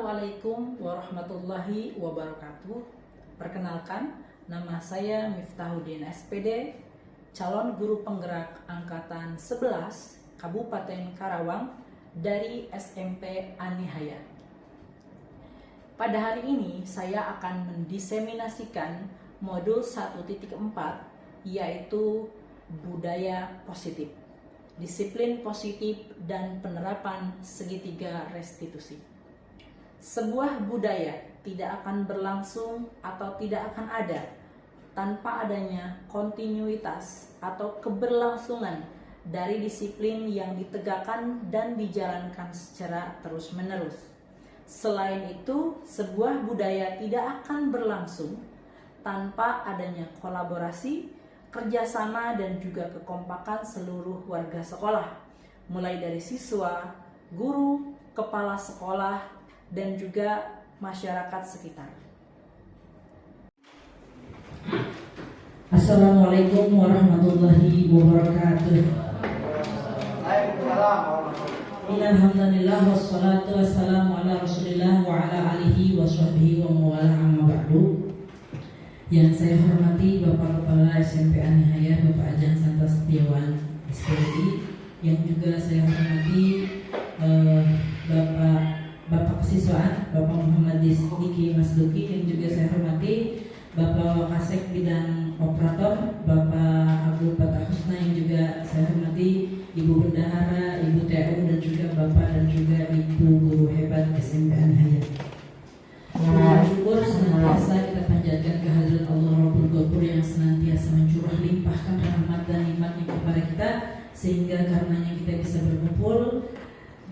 Assalamualaikum warahmatullahi wabarakatuh. Perkenalkan, nama saya Miftahuddin SPD, calon guru penggerak angkatan 11 Kabupaten Karawang dari SMP An-Nihayah. Pada hari ini saya akan mendiseminasikan modul 1.4 yaitu budaya positif, disiplin positif dan penerapan segitiga restitusi. Sebuah budaya tidak akan berlangsung atau tidak akan ada tanpa adanya kontinuitas atau keberlangsungan dari disiplin yang ditegakkan dan dijalankan secara terus-menerus. Selain itu, sebuah budaya tidak akan berlangsung tanpa adanya kolaborasi, kerjasama dan juga kekompakan seluruh warga sekolah, mulai dari siswa, guru, kepala sekolah, dan juga masyarakat sekitar. Assalamualaikum warahmatullahi wabarakatuh. Alhamdulillah wassalatu wassalamu ala rasulillah wa ala alihi wa sahbihi wa mawala amma ba'du. Yang saya hormati Bapak Kepala SMP An-Nihayah Bapak Ajeng Santa Setiawan SPD, yang juga saya hormati Bapak Kesiswaan Bapak Muhammad Diki Masduki, yang juga saya hormati Bapak Wakasek Bidang Operator Bapak Abdul Fatah Husna, yang juga saya hormati Ibu Bendahara, Ibu TU, dan juga Bapak dan juga Ibu Guru Hebat SMP An-Nihayah. Syukur senantiasa kita panjatkan kehadiran Allah Rabbul Ghafur yang senantiasa mencurah limpahkan rahmat dan nikmatnya kepada kita, sehingga karenanya kita bisa berkumpul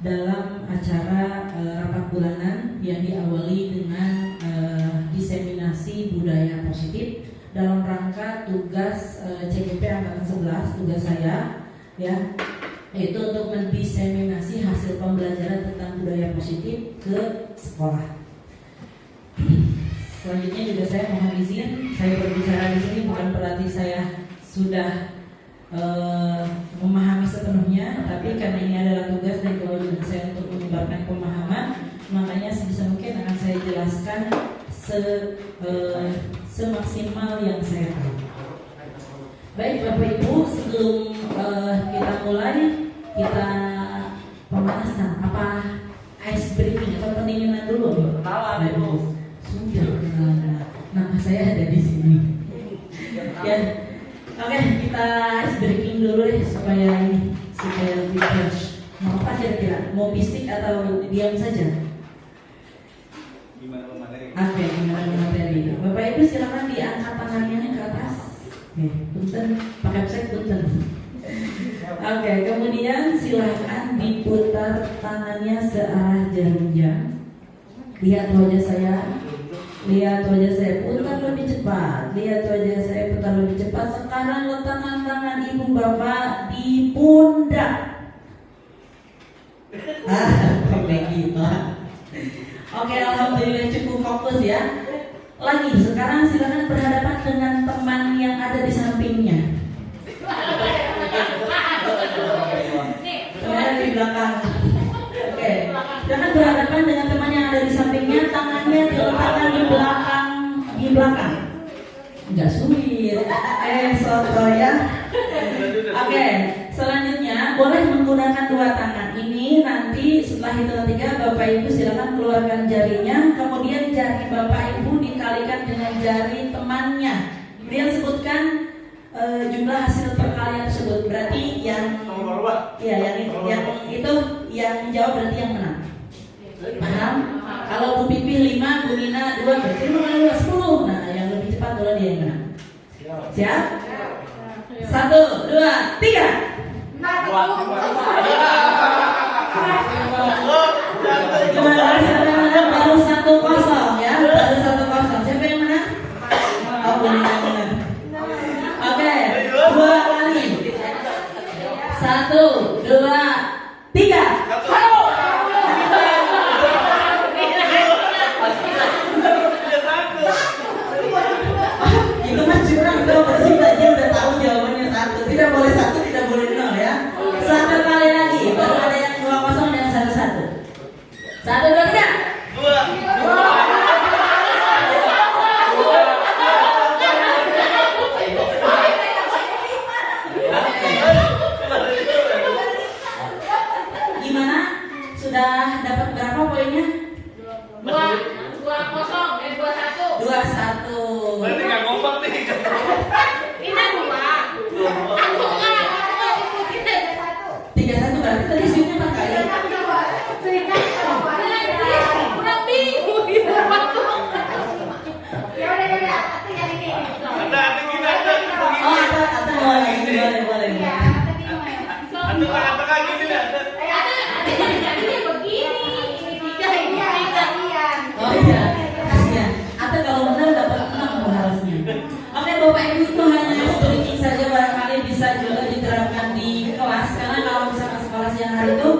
dalam acara rapat bulanan yang diawali dengan diseminasi budaya positif dalam rangka tugas CGP angkatan 11, tugas saya ya, yaitu untuk mendiseminasi hasil pembelajaran tentang budaya positif ke sekolah. Selanjutnya juga saya mohon izin, saya berbicara di sini bukan berarti saya sudah memahami sepenuhnya, tapi karena ini adalah tugas dan kewajiban saya untuk menyebarkan pemahaman, makanya sebisa mungkin akan saya jelaskan semaksimal yang saya tahu. Baik Bapak Ibu, sebelum kita mulai, kita pemanasan apa ice breaking atau pendinginan dulu nih. Sudah kenalan. Nama saya ada di sini. Ya. Oke, kita ice breaking dulu deh supaya lebih fresh. Mau apa kira-kira? Mau bisik atau diam saja? Gimana materi? Oke, gimana materi? Bapak Ibu silakan diangkat tangannya ke atas. Oke, punten, pakai website punten. Oke, kemudian silakan diputar tangannya searah jarum jam. Lihat wajah saya. Lihat wajah saya, putar lebih cepat. Lihat wajah saya, putar lebih cepat. Sekarang letakkan tangan ibu bapak di pundak. Oke, alhamdulillah cukup fokus ya. Lagi, sekarang silakan berhadapan dengan teman yang ada di sampingnya. Teman di belakang. Oke, silakan berhadapan dengan teman yang ada di sampingnya. Tangannya diletakkan di belakang. Enggak sulit. Soto ya. Oke, selanjutnya boleh menggunakan dua tangan ini. Nanti setelah hitungan 3 Bapak Ibu silakan keluarkan jarinya, kemudian jari Bapak Ibu dikalikan dengan jari temannya. Kemudian sebutkan jumlah hasil perkalian tersebut. Berarti yang itu yang menjawab berarti yang menang. Paham? Kalau Bu Pipih 5, Bu Nina 2, berarti 10. Nah, yang lebih cepat adalah dia yang menang. Siap? 1, 2, 3. Gimana? Baru 1-0 ya. Baru 1-0. Siapa yang menang? Oh, Bu Nina menang. Oke, 2 kali. 1, 2, 3. Itu mah curang, itu pasti dia udah tahu jawabannya 1. Tidak boleh 1, tidak boleh 0 ya. 1 kali lagi, baru ada yang 2-0 dan 1-1. 1, 2, 3. 21. Berarti nggak ngomong nih. Ini 2. Aku enggak ikutin 31 berarti tadi switnya 4 kali. udah bingung gitu. Ada gini ada. Oh, ada boleh. Ada gini ada. Jadinya begini. Oh iya, kasihan. Atau kalau benar dapat 6 harusnya. Oke Bapak Ibu, itu hanya sedikit saja, barangkali bisa juga diterapkan di kelas. Karena kalau misalkan sekolah siang hari itu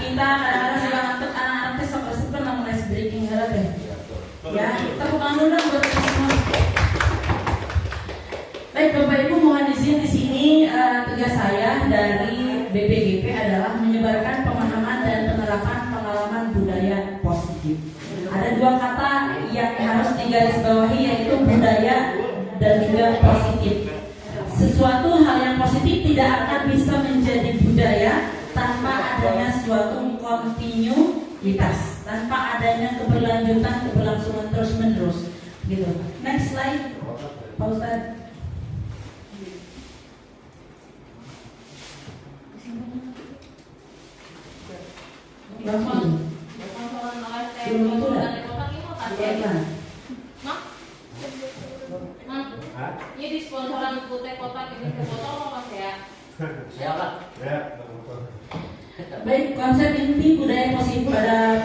kita kadang-kadang suka ngantuk anak-anak sok-sok namun ice breaking deh. Ya, tepuk tangan dulu dong buat kita semua. Baik Bapak Ibu, mohon izin di sini tugas saya dari BPGP adalah menyebarkan pemahaman dan penerapan pengalaman budaya positif. Ada 2 kata yang harus digarisbawahi, yaitu budaya dan juga positif. Sesuatu hal yang positif tidak akan bisa menjadi budaya tanpa adanya suatu kontinuitas, tanpa adanya keberlanjutan, keberlangsungan terus-menerus. Gitu. Next slide, Pak Ustadz. Langsung. Belum itu dah. Ini di sponsoran Putih Kotak ini ke botol apa Mas ya? Siapa? Ya. Baik, konsep inti budaya positif pada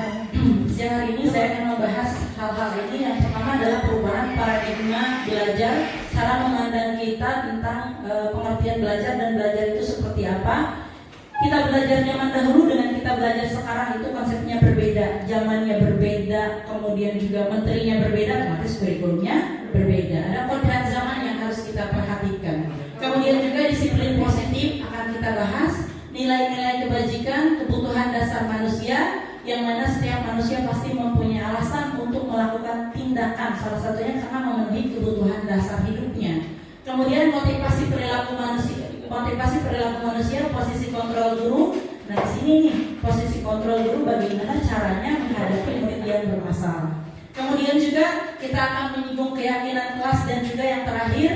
siang hari ini saya akan membahas hal-hal ini. Yang pertama adalah perubahan paradigma belajar, cara memandang kita tentang pengertian belajar dan belajar itu seperti apa. Kita belajar zaman dahulu dengan kita belajar sekarang itu konsepnya berbeda, zamannya berbeda, kemudian juga menterinya berbeda, otomatis kurikulumnya berbeda. Ada kodrat zaman yang harus kita perhatikan. Kemudian juga disiplin positif akan kita bahas, nilai-nilai kebajikan, kebutuhan dasar manusia, yang mana setiap manusia pasti mempunyai alasan untuk melakukan tindakan, salah satunya karena memenuhi kebutuhan dasar hidupnya. Kemudian motivasi perilaku manusia, posisi kontrol guru. Nah di sini nih posisi kontrol guru, bagaimana caranya menghadapi murid yang bermasalah. Kemudian juga kita akan menyinggung keyakinan kelas dan juga yang terakhir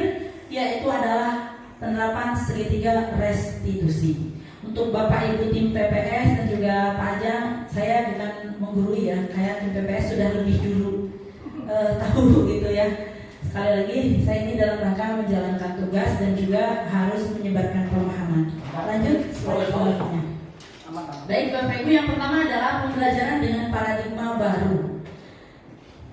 yaitu adalah penerapan segitiga restitusi. Untuk Bapak Ibu tim PPS dan juga Pak Ajang, saya bukan menggurui ya, kayak tim PPS sudah lebih dulu tahu gitu ya. Sekali lagi, saya ini dalam rangka menjalankan tugas dan juga harus menyebarkan pemahaman. Lanjut, slide selanjutnya. Baik Bapak Ibu, yang pertama adalah pembelajaran dengan paradigma baru.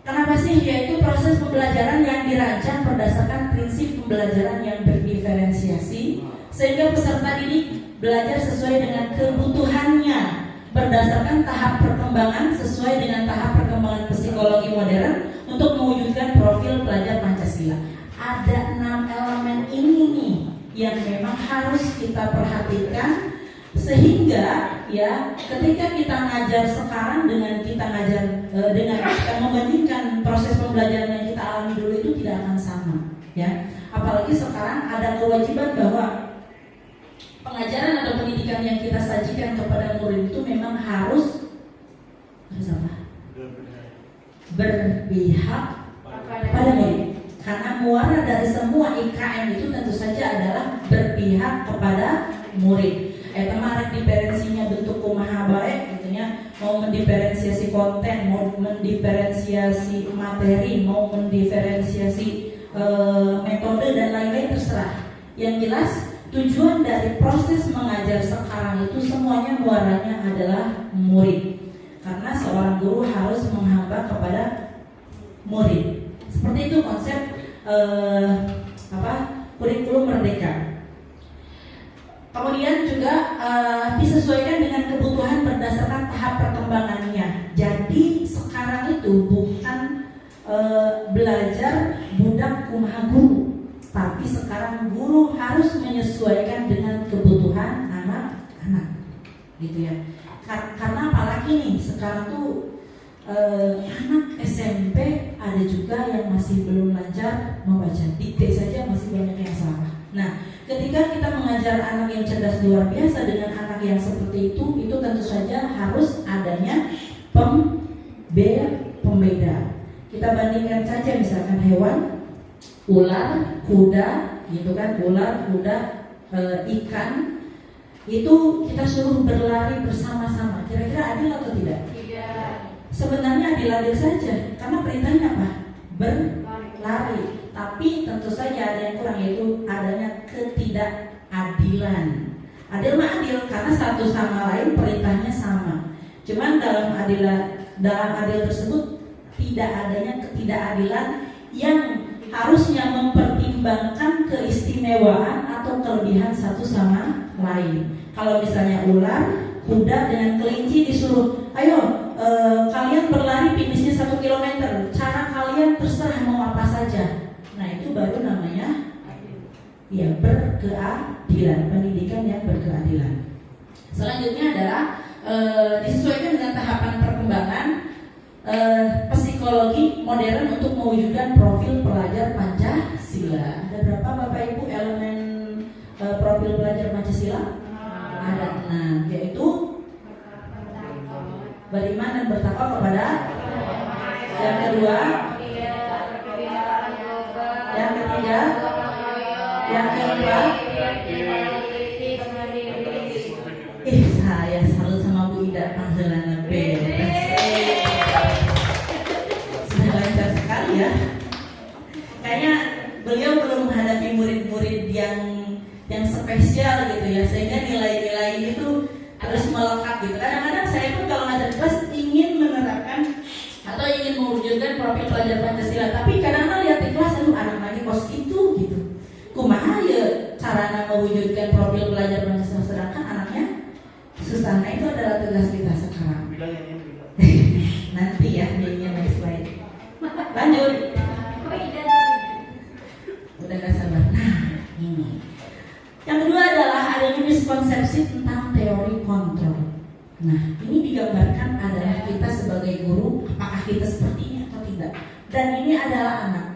Kenapa sih? Yaitu proses pembelajaran yang dirancang berdasarkan prinsip pembelajaran yang berdiferensiasi, sehingga peserta didik belajar sesuai dengan kebutuhannya, berdasarkan tahap perkembangan sesuai dengan tahap perkembangan psikologi modern untuk mewujudkan profil pelajar Pancasila. Ada 6 elemen ini nih yang memang harus kita perhatikan, sehingga ya ketika kita ngajar sekarang dengan kita ngajar dengan kita membandingkan proses pembelajaran yang kita alami dulu itu tidak akan sama ya. Apalagi sekarang ada kewajiban bahwa pengajaran atau pendidikan yang kita sajikan kepada murid itu memang harus apa? Berpihak pada murid. Karena muara dari semua IKM itu tentu saja adalah berpihak kepada murid. Kemarin diferensinya bentuk kumaha baik gitu ya, mau mendiferensiasi konten, mau mendiferensiasi materi, mau mendiferensiasi metode dan lain-lain terserah. Yang jelas tujuan dari proses mengajar sekarang itu semuanya muaranya adalah murid. Karena seorang guru harus menghamba kepada murid. Seperti itu konsep kurikulum merdeka. Kemudian juga disesuaikan dengan kebutuhan berdasarkan tahap perkembangannya. Jadi sekarang itu bukan belajar budak kumaha guru, tapi sekarang guru harus menyesuaikan dengan kebutuhan anak-anak, gitu ya. Karena apalagi nih sekarang tuh anak SMP ada juga yang masih belum lancar membaca, dikte saja masih banyak yang salah. Nah, ketika kita mengajar anak yang cerdas luar biasa dengan anak yang seperti itu tentu saja harus adanya pembeda. kita bandingkan saja misalkan hewan, ular, kuda, gitu kan, ular, kuda, ikan, itu kita suruh berlari bersama-sama. Kira-kira adil atau tidak? Tidak. Sebenarnya adil-adil saja, karena perintahnya apa? Berlari. Tapi tentu saja ada yang kurang, yaitu adanya ketidakadilan. Adil mah adil karena satu sama lain perintahnya sama. Cuman dalam adil tersebut tidak adanya ketidakadilan yang harusnya mempertimbangkan keistimewaan atau kelebihan satu sama lain. Kalau misalnya ular, kuda dengan kelinci disuruh, ayo kalian berlari finishnya 1 kilometer, cara kalian terserah mau apa saja. Nah itu baru namanya ya berkeadilan, pendidikan yang berkeadilan. Selanjutnya adalah disesuaikan dengan tahapan perkembangan psikologi modern untuk mewujudkan profil pelajar Pancasila. Ada berapa Bapak Ibu elemen profil pelajar Pancasila? Ada 6, yaitu beriman dan bertakwa kepada yang kedua, yang ketiga, yang keempat. Saya salut sama Bu Ida panggilannya sudah lancar sekali ya. Kayaknya beliau belum menghadapi murid-murid yang spesial gitu ya, sehingga nilai-nilai itu harus melekat gitu. Kadang-kadang saya pun kalau ngajar kelas ingin menerapkan atau ingin mewujudkan profil pelajar Pancasila, tapi kadang-kadang lihat di kelas, aduh anak lagi kos itu gitu. Kumaha ya cara mewujudkan profil pelajar Pancasila, sedangkan anaknya susah. Nah itu adalah tugas kita sekarang. Nanti ya, jadinya next slide. Lanjut. Udah gak sabar. Nah ini. Yang kedua adalah adanya miskonsepsi tentang teori kontrol. Nah ini digambarkan adalah kita sebagai guru, apakah kita seperti ini atau tidak. Dan ini adalah anak.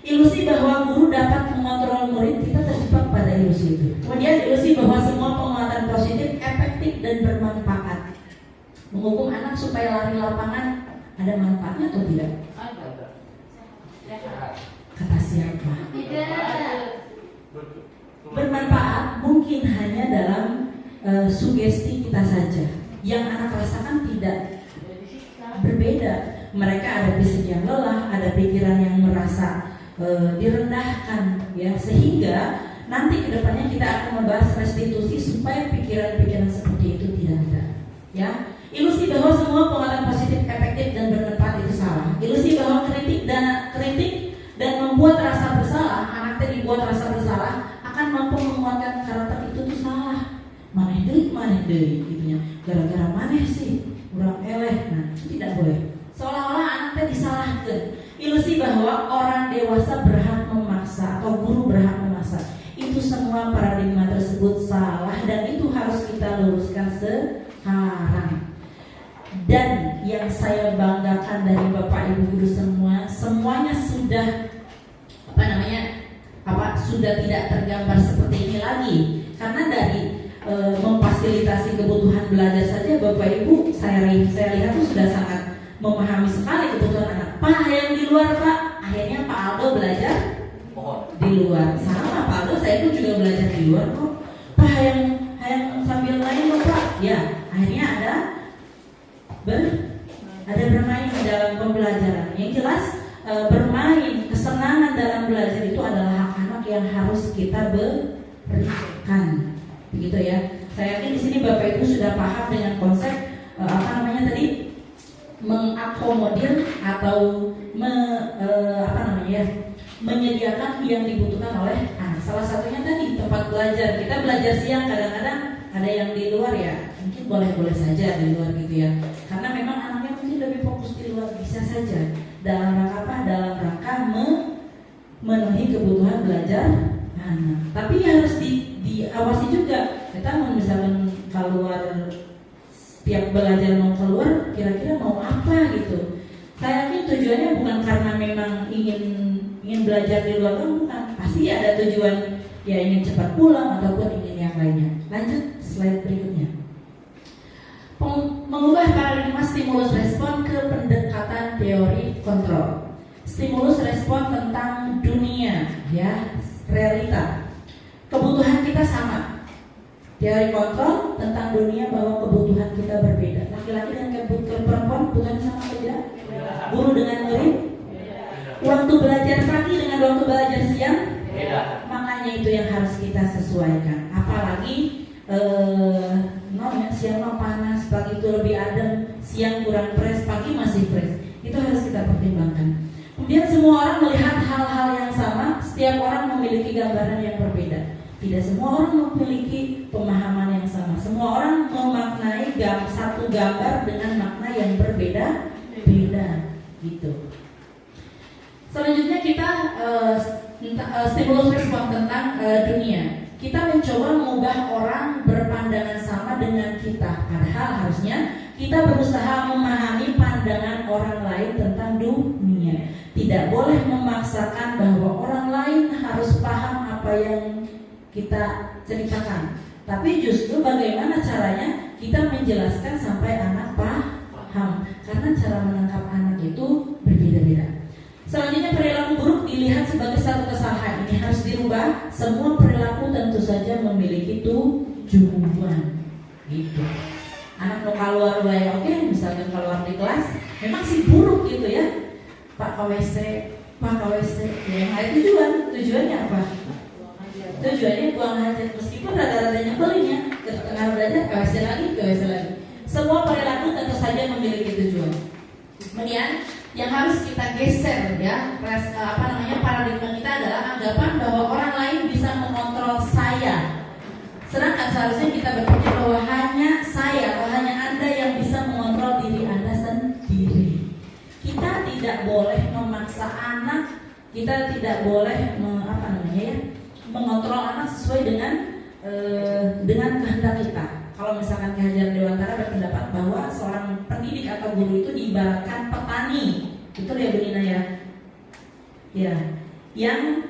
Ilusi bahwa guru dapat mengontrol murid, kita terjebak pada ilusi itu. Kemudian ilusi bahwa semua penguatan positif efektif dan bermanfaat. Menghukum anak supaya lari lapangan, ada manfaatnya atau tidak? Kata siapa? Tidak. Bermanfaat mungkin hanya dalam sugesti kita saja. Yang anak rasakan tidak berbeda. Mereka ada fisik yang lelah, ada pikiran yang merasa direndahkan, ya, sehingga nanti kedepannya kita akan membahas restitusi supaya pikiran-pikiran seperti itu tidak ada. Ya, ilusi bahwa semua penguatan positif efektif dan bermanfaat itu salah. Ilusi bahwa kritik dan membuat rasa bersalah, anaknya dibuat rasa bersalah akan mampu menguatkan karakter itu tuh salah. Maneh deui gitunya. Gara-gara maneh sih kurang eleh. Nah, itu tidak boleh. Seolah-olah anaknya disalahkan. Ilusi bahwa orang dewasa berhak memaksa atau guru berhak memaksa. Itu semua paradigma tersebut salah dan itu harus kita luruskan sekarang. Dan yang saya banggakan dari Bapak Ibu guru semuanya sudah sudah tidak tergambar seperti ini lagi. Karena dari memfasilitasi kebutuhan belajar saja Bapak Ibu saya lihat itu sudah sangat memahami sekali kebutuhan anak. Pak yang di luar Pak, akhirnya Pak Aldo belajar di luar. Sama Pak Aldo, saya pun juga belajar di luar kok. Pak yang sambil main loh Pak. Ya, akhirnya ada bermain dalam pembelajaran. Yang jelas bermain, kesenangan dalam belajar itu adalah hak anak yang harus kita berikan. Begitu ya. Saya yakin di sini Bapak Ibu sudah paham dengan konsep mengakomodir atau menyediakan yang dibutuhkan oleh anak. Salah satunya tadi tempat belajar. Kita belajar siang, kadang-kadang ada yang di luar ya, mungkin boleh-boleh saja di luar gitu ya. Karena memang anaknya mungkin lebih fokus di luar, bisa saja. Dalam rangka apa? Dalam rangka memenuhi kebutuhan belajar anak. Tapi harus diawasi juga. Kita mau misalkan keluar, tiap belajar mau keluar, kira-kira mau apa gitu. Saya yakin tujuannya bukan karena memang ingin belajar di luar, bukan. Pasti ada tujuan, ya ingin cepat pulang ataupun ingin yang lainnya. Lanjut slide berikutnya. Mengubah paradigma stimulus respon ke pendekatan teori kontrol. Stimulus respon tentang dunia, ya, realita. Kebutuhan kita sama. Teori kontrol tentang dunia bahwa kebutuhan kita berbeda. Laki-laki dan perempuan kebutuhannya sama atau tidak? Guru dengan murid? Waktu belajar pagi dengan waktu belajar siang? Makanya itu yang harus kita sesuaikan. Apalagi siang panas, pagi itu lebih adem, siang kurang fresh, pagi masih fresh. Itu harus kita pertimbangkan. Kemudian semua orang melihat hal-hal yang sama, setiap orang memiliki gambaran yang berbeda. Tidak semua orang memiliki pemahaman yang sama. Semua orang memaknai satu gambar dengan makna yang berbeda-beda, gitu. Selanjutnya kita stimulus respon tentang dunia. Kita mencoba mengubah orang berpandangan sama dengan kita. Padahal harusnya kita berusaha memahami pandangan orang lain tentang dunia. Tidak boleh memaksakan bahwa orang lain harus paham apa yang kita ceritakan. Tapi justru bagaimana caranya kita menjelaskan sampai anak paham. Karena cara menangkap anak itu berbeda-beda. Selanjutnya perilaku buruk dilihat sebagai satu kesalahan. Ini harus dirubah. Semua perilaku tentu saja memiliki tujuan. Gitu. Anak mau keluar oke, misalnya keluar di kelas, memang sih buruk gitu ya. Pak KWC, ya ada tujuannya apa? Tujuannya buang hajat, meskipun rada-rada nyebelin ya. Tengah belajar KWC lagi. Semua perilaku tentu saja memiliki tujuan. Kemudian yang harus kita geser ya, paradigma kita adalah anggapan bahwa orang lain bisa mengontrol saya. Sedangkan seharusnya kita berpikir bahwa hanya saya atau hanya Anda yang bisa mengontrol diri Anda sendiri. Kita tidak boleh memaksa anak, kita tidak boleh mengontrol anak sesuai dengan kehendak kita. Kalau misalkan Ki Hajar Dewantara berpendapat bahwa seorang pendidik atau guru itu diibaratkan petani, betul ya Bu Nina ya? Ya, yang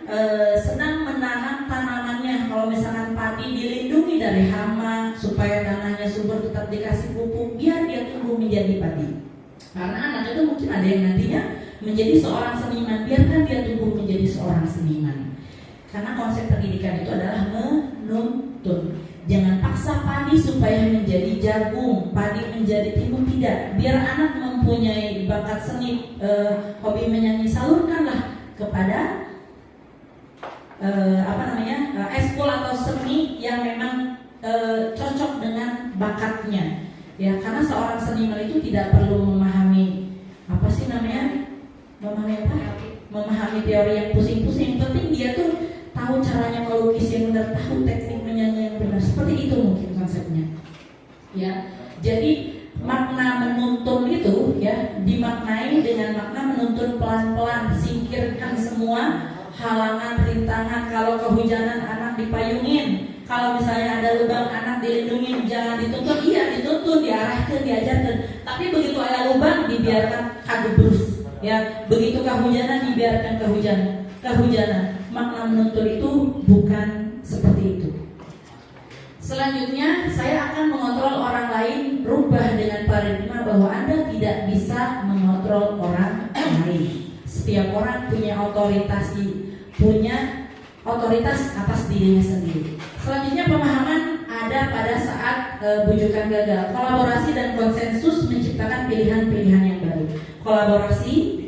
sedang menanam tanamannya. Kalau misalkan padi dilindungi dari hama supaya tanahnya subur, tetap dikasih pupuk, biar dia tumbuh menjadi padi. Karena anak itu mungkin ada yang nantinya menjadi seorang seniman, biarkan dia tumbuh menjadi seorang seniman. Karena konsep pendidikan itu adalah menuntun. Jangan paksa padi supaya menjadi jagung, padi menjadi timun, tidak. Biar anak mempunyai bakat seni, hobi menyanyi, salurkanlah kepada eskul atau seni yang memang cocok dengan bakatnya. Ya, karena seorang seniman itu tidak perlu memahami memahami teori yang pusing-pusing. Yang penting dia tuh tahu caranya melukis yang benar, tahu teknik menyanyi yang benar. Seperti itu mungkin konsepnya. Ya, jadi makna menuntun itu ya dimaknai dengan makna menuntun pelan-pelan, singkirkan semua halangan, rintangan. Kalau kehujanan anak dipayungin, kalau misalnya ada lubang anak dilindungi, jangan dituntun. Iya dituntun, diarahkan, diajarkan. Tapi begitu ada lubang dibiarkan kagebrus. Ya, begitu kehujanan dibiarkan kehujanan. Makna menuntun itu bukan seperti itu. Selanjutnya saya akan mengontrol orang lain. Rubah dengan paradigma bahwa Anda tidak bisa mengontrol orang lain. Setiap orang punya otoritas atas dirinya sendiri. Selanjutnya pemahaman ada pada saat bujukan gagal. Kolaborasi dan konsensus menciptakan pilihan-pilihan yang baru. Kolaborasi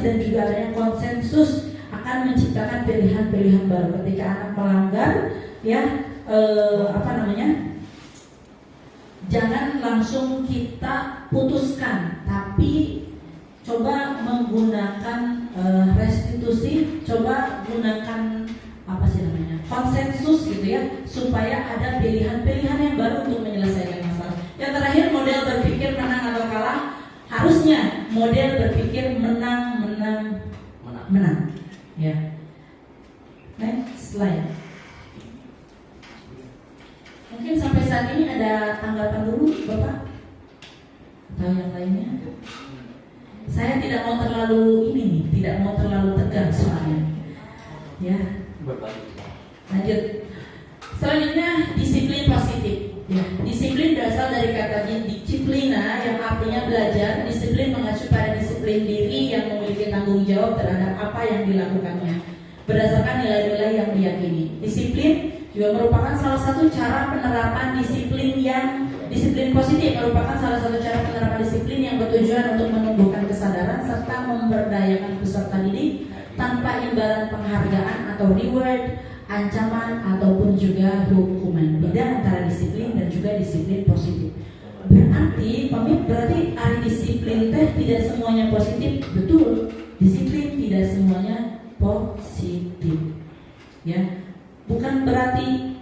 dan juga adanya konsensus akan menciptakan pilihan-pilihan baru. Ketika anak melanggar, jangan langsung kita putuskan, tapi coba menggunakan restitusi, coba gunakan konsensus gitu ya, supaya ada pilihan-pilihan yang baru untuk menyelesaikan masalah. Yang terakhir, model berpikir menang atau kalah. Harusnya model berpikir menang. Ya. Next slide. Mungkin sampai saat ini ada tanggapan dulu, Bapak? Atau yang lainnya? Saya tidak mau terlalu tegang soalnya. Ya. Lanjut. Selanjutnya disiplin positif. Ya, disiplin berasal dari katanya disiplina yang artinya belajar. Disiplin mengacu pada disiplin disiplin diri yang memiliki tanggung jawab terhadap apa yang dilakukannya berdasarkan nilai-nilai yang diyakini. Disiplin juga merupakan salah satu cara penerapan disiplin positif, merupakan salah satu cara penerapan disiplin yang bertujuan untuk menumbuhkan kesadaran serta memberdayakan peserta didik tanpa imbalan penghargaan atau reward, ancaman ataupun juga hukuman. Beda antara disiplin dan juga disiplin positif. Berarti ari disiplin teh tidak semuanya positif, betul. Disiplin tidak semuanya positif, ya. Bukan berarti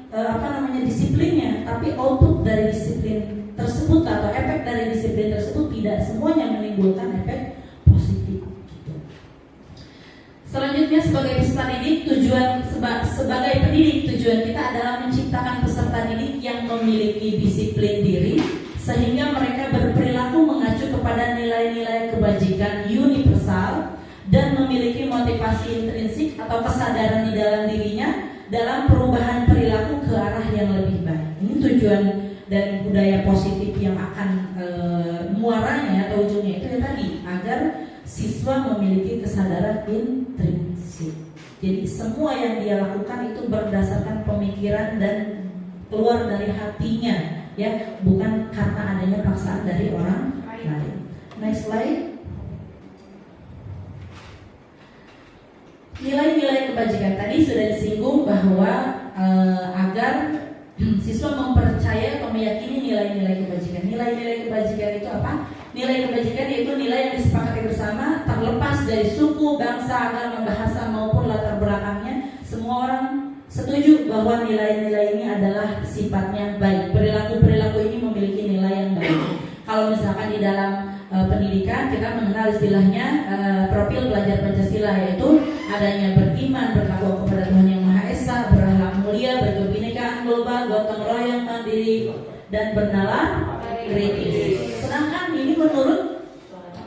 disiplinnya, tapi output dari disiplin tersebut atau efek dari disiplin tersebut tidak semuanya menimbulkan efek positif. Gitu. Selanjutnya sebagai peserta didik, sebagai pendidik tujuan kita adalah menciptakan peserta didik yang memiliki disiplin diri sehingga mereka berperilaku mengacu kepada nilai-nilai kebajikan universal dan memiliki motivasi intrinsik atau kesadaran di dalam dirinya dalam perubahan perilaku ke arah yang lebih baik. Ini tujuan dari budaya positif yang akan muaranya atau ujungnya itu ya tadi, agar siswa memiliki kesadaran intrinsik. Jadi semua yang dia lakukan itu berdasarkan pemikiran dan keluar dari hatinya, ya, bukan karena adanya paksaan dari orang lain. Next slide. Nilai-nilai kebajikan tadi sudah disinggung bahwa agar siswa mempercayai atau meyakini nilai-nilai kebajikan. Nilai-nilai kebajikan itu apa? Nilai kebajikan yaitu nilai yang disepakati bersama, terlepas dari suku, bangsa, agama, bahasa maupun latar belakangnya. Semua orang setuju bahwa nilai-nilai ini adalah sifatnya baik. Perilaku-perilaku ini memiliki nilai yang baik. Kalau misalkan di dalam pendidikan kita mengenal istilahnya profil pelajar Pancasila, yaitu adanya beriman, bertakwa kepada Tuhan Yang Maha Esa, berakhlak mulia, berkebinekaan global, gotong royong, mandiri, dan bernalar kritis. Sedangkan ini menurut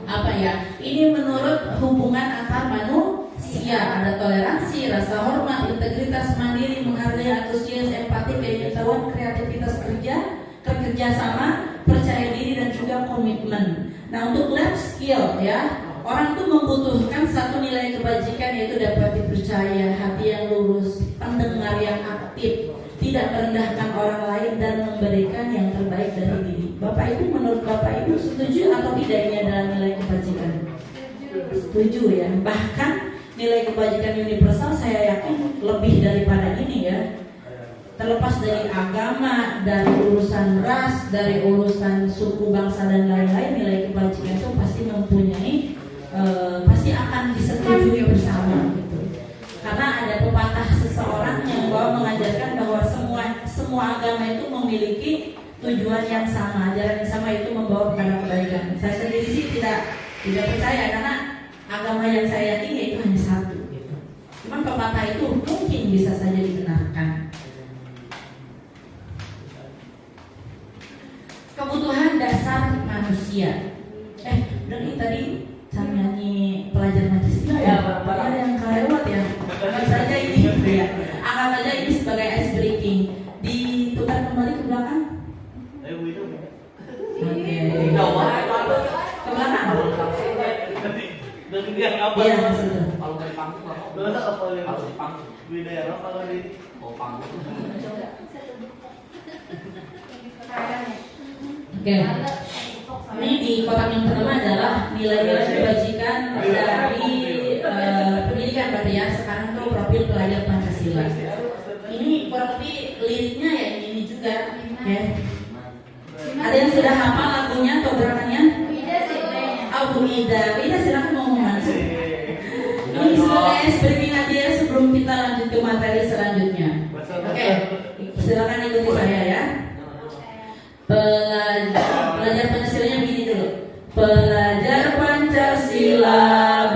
apa ya? Ini menurut hubungan antar manusia, ada toleransi, rasa hormat, integritas, mandiri, menghargai, antusias, empati, keinginaran, kreativitas kerja sama, percaya diri, dan juga komitmen. Nah, untuk life skill ya, orang itu membutuhkan satu nilai kebajikan, yaitu dapat dipercaya, hati yang lurus, pendengar yang aktif, tidak merendahkan orang lain, dan memberikan yang terbaik dari diri. Bapak Ibu, menurut Bapak Ibu setuju atau tidak ini adalah nilai kebajikan? Setuju ya. Bahkan nilai kebajikan universal saya yakin lebih daripada ini ya. Terlepas dari agama, dari urusan ras, dari urusan suku, bangsa, dan lain-lain, nilai kebajikan itu pasti mempunyai, pasti akan disetujui bersama gitu. Karena ada pepatah seseorang yang mengajarkan bahwa semua agama itu memiliki tujuan yang sama, ajaran yang sama, itu membawa kepada kebaikan. Saya sendiri sih tidak percaya, karena agama yang saya yakini itu hanya satu gitu. Cuman pepatah itu mungkin bisa saja dibenarkan. Kebutuhan dasar manusia. Dari tadi saya nyanyi pelajar Pancasila ya, ada yang kelewat ya. Anggap saja ini ya. Anggap saja ini sebagai ice breaking. Diputar kembali ke belakang. Oke. Ke belakang. Iya, maksudnya. Kalau dari panggung harus di panggung. Di daerah kalau di panggung. Oke. Ini di kotak yang pertama adalah nilai-nilai kebajikan dari pendidikan berarti ya. Sekarang tuh profil pelajar Pancasila. Ini kurang lebih liriknya ya ini juga. Ya. Ada yang sudah hafal lagunya atau gerakannya? Ida silakan ngomong. Ini sebagai speaking aja ya sebelum kita lanjut ke materi selanjutnya. Oke, silakan ikuti saya ya. Pelajar Pancasilanya begini dulu. Pelajar Pancasila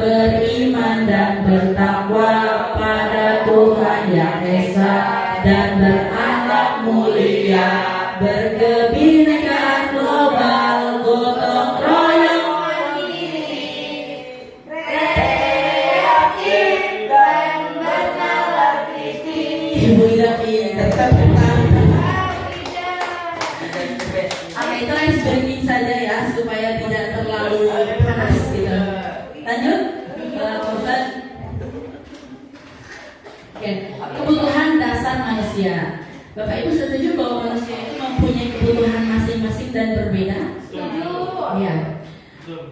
beriman dan bertakwa pada Tuhan Yang Esa dan berakhlak mulia, berkebinekaan global, gotong royong, kreatif dan bernalar kritis. Ibu Ida pintar. Itu ice breaking saja ya, supaya tidak terlalu panas gitu. manusia. Bapak Ibu setuju bahwa manusia itu mempunyai kebutuhan masing-masing dan berbeda? Setuju. Iya.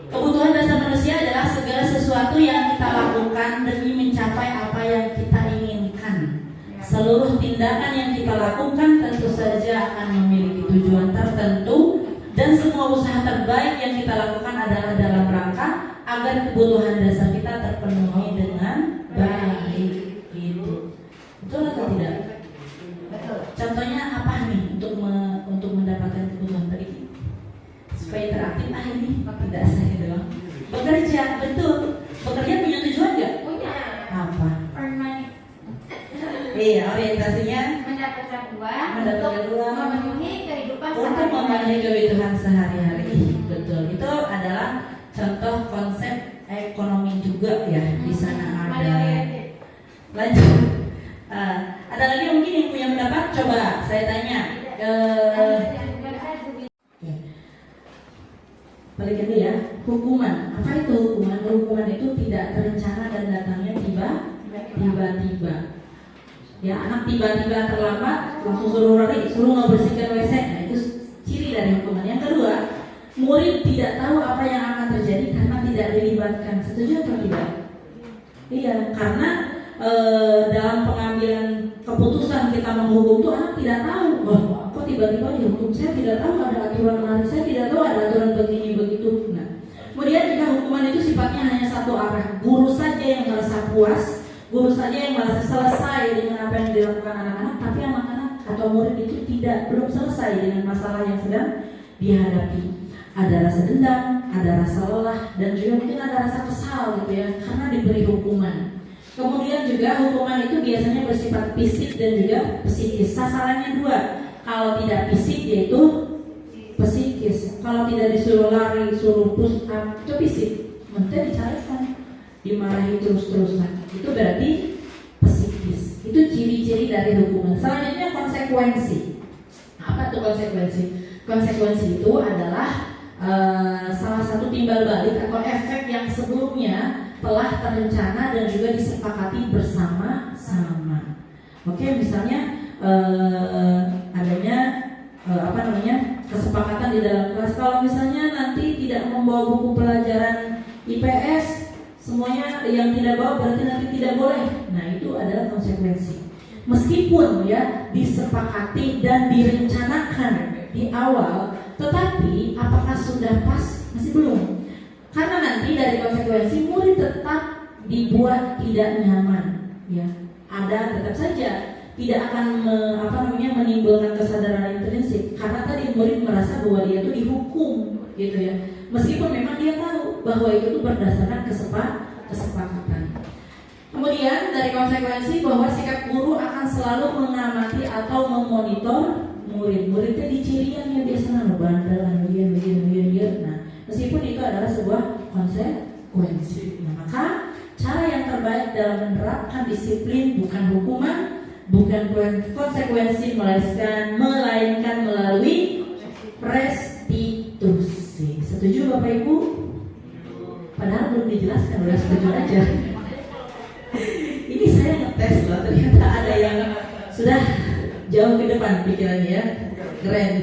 Kebutuhan dasar manusia adalah segala sesuatu yang kita lakukan demi mencapai apa yang kita inginkan. Seluruh tindakan yang kita lakukan tentu saja akan memiliki tujuan tertentu, dan semua usaha terbaik yang kita lakukan adalah dalam rangka agar kebutuhan dasar kita terpenuhi dengan baik. Gitu. Betul atau tidak? Contohnya apa nih untuk mendapatkan kebutuhan tadi? Supaya interaktif ini tidak saya doang. Bekerja, betul. Bekerja punya tujuan nggak? Punya. Apa? Earn money. Iya, orientasinya Mendapatkan uang. mendapatkan Untuk uang memenuhi kehidupan untuk memenuhi kebutuhan sehari-hari. Betul. Itu adalah contoh konsep ekonomi juga ya. Di sana ada. Lanjut. Ada lagi mungkin yang punya pendapat? Coba saya tanya. Balik lagi ya. Hukuman. Apa itu hukuman? Hukuman itu tidak terencana dan datangnya tiba-tiba. Ya, anak tiba-tiba terlambat langsung suruh ngebersihkan WC. Nah, itu ciri dari hukuman. Yang kedua, murid tidak tahu apa yang akan terjadi karena tidak dilibatkan. Setuju atau tidak? Iya, karena dalam pengambilan keputusan kita menghukum itu anak tidak tahu. Wah, kok tiba-tiba dihukum? Saya tidak tahu ada aturan lain. Saya tidak tahu ada aturan begini begitu. Nah, kemudian jika hukuman itu sifatnya hanya satu arah, guru saja yang merasa puas, guru saja yang merasa selesai dengan apa yang dilakukan anak-anak, tapi anak-anak atau murid itu belum selesai dengan masalah yang sedang dihadapi. Ada rasa dendam, ada rasa lelah, dan juga mungkin ada rasa kesal gitu ya, karena diberi hukuman. Kemudian juga hukuman itu biasanya bersifat fisik dan juga psikis. Sasarannya dua. Kalau tidak fisik yaitu psikis. Kalau tidak disuruh lari, suruh push up, itu fisik. Maksudnya dicarikan, dimarahi terus-terusan. Itu berarti psikis. Itu ciri-ciri dari hukuman. Selanjutnya konsekuensi. Apa tuh konsekuensi? Konsekuensi itu adalah salah satu timbal balik atau efek yang sebelumnya telah terencana dan juga disepakati bersama-sama. Oke, misalnya adanya kesepakatan di dalam kelas. Kalau misalnya nanti tidak membawa buku pelajaran IPS, semuanya yang tidak bawa berarti nanti tidak boleh. Nah, itu adalah konsekuensi. Meskipun ya disepakati dan direncanakan di awal, tetapi apakah sudah pas? Masih belum. Karena nanti dari konsekuensi murid tetap dibuat tidak nyaman, ya. Ada tetap saja tidak akan menimbulkan kesadaran intrinsik karena tadi murid merasa bahwa dia itu dihukum, gitu ya. Meskipun memang dia tahu bahwa itu tuh berdasarkan kesepakatan. Kemudian dari konsekuensi bahwa sikap guru akan selalu mengamati atau memonitor murid. Muridnya dicirian ya biasanya bandel, begini. Nah, meskipun itu adalah sebuah konsekuensi. Nah, maka cara yang terbaik dalam menerapkan disiplin bukan hukuman, bukan konsekuensi, melainkan melalui restitusi. Setuju Bapak Ibu? Padahal belum dijelaskan, udah setuju aja. Ini saya ngetes loh, ternyata ada yang sudah jauh ke depan pikirannya ya. Keren.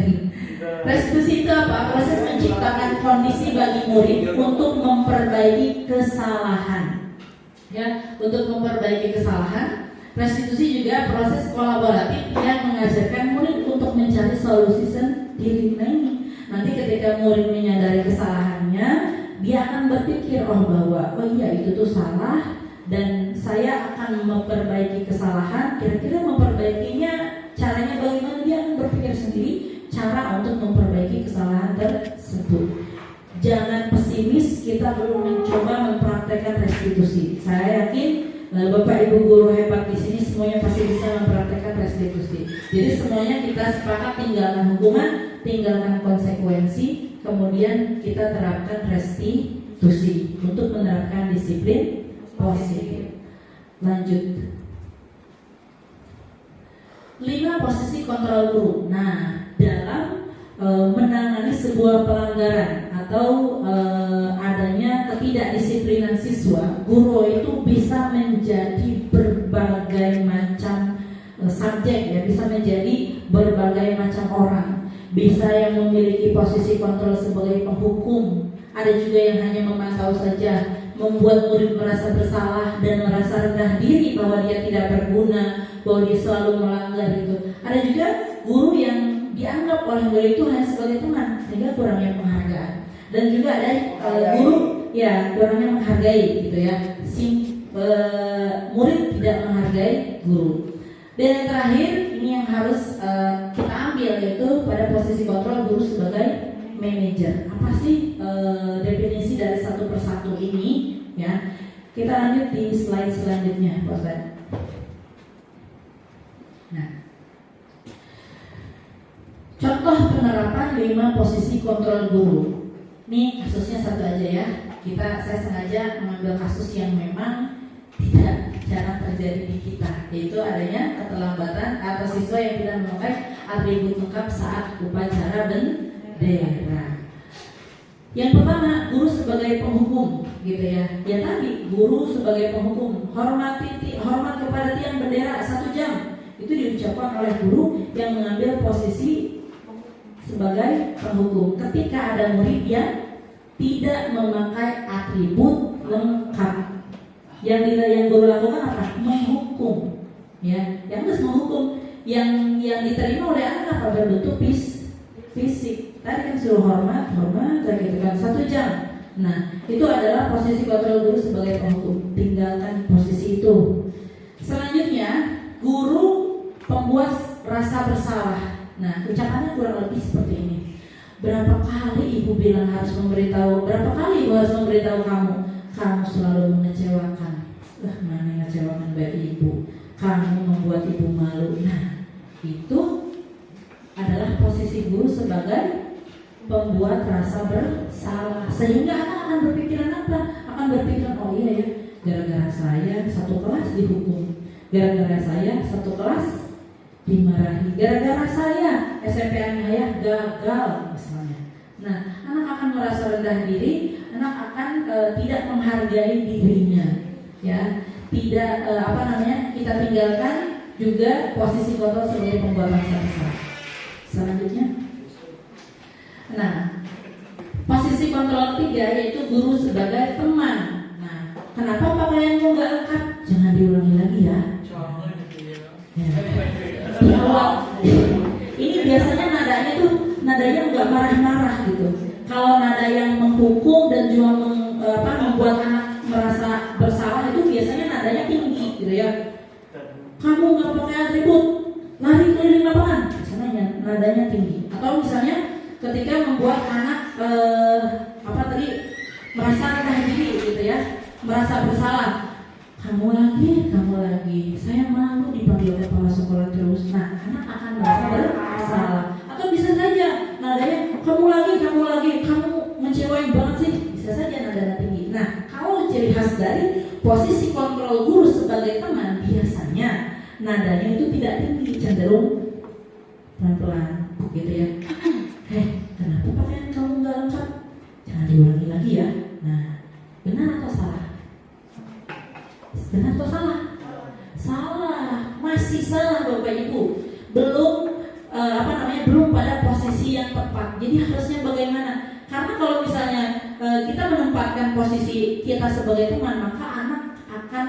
Restitusi itu apa? Proses menciptakan kondisi bagi murid untuk memperbaiki kesalahan. Ya, untuk memperbaiki kesalahan. Restitusi juga proses kolaboratif yang mengajarkan murid untuk mencari solusi sendiri. Nah ini, nanti ketika murid menyadari kesalahannya, dia akan berpikir bahwa iya itu tuh salah dan saya akan memperbaiki kesalahan. Kira-kira memperbaikinya caranya bagaimana? Dia akan berpikir sendiri cara untuk memperbaiki kesalahan tersebut. Jangan pesimis, kita perlu mencoba mempraktekkan restitusi. Saya yakin Bapak Ibu guru hebat di sini semuanya pasti bisa mempraktekkan restitusi. Jadi semuanya kita sepakat tinggalkan hukuman, tinggalkan konsekuensi, kemudian kita terapkan restitusi untuk menerapkan disiplin positif. Lanjut. 5 posisi kontrol guru. Nah, dalam menangani sebuah pelanggaran atau adanya ketidakdisiplinan siswa, guru itu bisa menjadi berbagai macam subjek ya, bisa menjadi berbagai macam orang. Bisa yang memiliki posisi kontrol sebagai penghukum, ada juga yang hanya memantau saja, membuat murid merasa bersalah dan merasa rendah diri bahwa dia tidak berguna, bahwa dia selalu melanggar gitu. Ada juga guru yang dianggap oleh murid itu hanya sebagai teman, sehingga kurangnya penghargaan. Dan juga ada guru ya kurangnya menghargai gitu ya, murid tidak menghargai guru. Dan yang terakhir ini yang harus kita ambil, yaitu pada posisi kontrol guru sebagai manajer. Apa sih definisi dari satu persatu ini ya? Kita lanjut di slide selanjutnya, Pak Ustaz. Nah, contoh penerapan 5 posisi kontrol guru. Ini kasusnya satu aja ya. Saya sengaja mengambil kasus yang memang tidak jarang terjadi di kita, yaitu adanya keterlambatan atau siswa yang tidak memakai atribut lengkap saat upacara bendera. Yang pertama, guru sebagai penghukum, gitu ya. Yang tadi guru sebagai penghukum, hormat kepada tiang bendera 1 jam. Itu diucapkan oleh guru yang mengambil posisi sebagai penghukum ketika ada murid yang tidak memakai atribut lengkap. Yang guru lakukan apa? Menghukum, ya. Yang harus menghukum, yang diterima oleh anak apa? Berbentuk fisik. Tadi kan suruh hormat, kayak gitu kan 1 jam. Nah, itu adalah posisi kontrol guru sebagai penghukum. Tinggalkan posisi itu. Selanjutnya, guru pembuat rasa bersalah. Nah, ucapannya kurang lebih seperti ini. Berapa kali ibu bilang harus memberitahu? Berapa kali ibu harus memberitahu kamu? Kamu selalu mengecewakan. Mana mengecewakan baik ibu? Kamu membuat ibu malu. Nah, itu adalah posisi guru sebagai pembuat rasa bersalah. Sehingga anak akan berpikiran apa? Akan berpikiran, oh iya ya, gara-gara saya 1 kelas dihukum, gara-gara saya 1 kelas dimarahi, gara-gara saya SMP-an saya gagal misalnya. Nah, anak akan merasa rendah diri, anak akan tidak menghargai dirinya, ya. Tidak kita tinggalkan juga posisi kontrol sebagai pembuat rasa bersalah. Selanjutnya, nah, posisi kontrol 3 yaitu guru sebagai teman. Nah, kenapa pakaianmu nggak lengkap? Jangan diulangi lagi ya. Di awal, ini biasanya nadanya nggak marah-marah gitu. Kalau nada yang menghukum dan juga membuat anak merasa bersalah itu biasanya nadanya tinggi gitu ya. Kamu nggak pakai atribut, lari keliling lapangan, misalnya nadanya tinggi. Atau misalnya ketika membuat anak merasa rendah diri gitu ya, merasa bersalah. Kamu lagi, saya malu dipanggil kepala sekolah terus. Nah, anak akan merasa bersalah. Atau bisa saja nadanya kamu lagi, kamu mengecewain banget sih. Bisa saja nada tinggi. Nah, kalau ciri khas dari posisi kontrol guru sebagai teman, biasanya nadanya itu tidak tinggi, cenderung pelan-pelan, gitu ya. Kenapa pakaian kamu nggak lengkap? Jangan diulangi lagi ya. Nah, benar atau salah? Benar atau salah? Salah, masih salah Bapak Ibu. Belum pada posisi yang tepat. Jadi harusnya bagaimana? Karena kalau misalnya kita menempatkan posisi kita sebagai teman, maka anak akan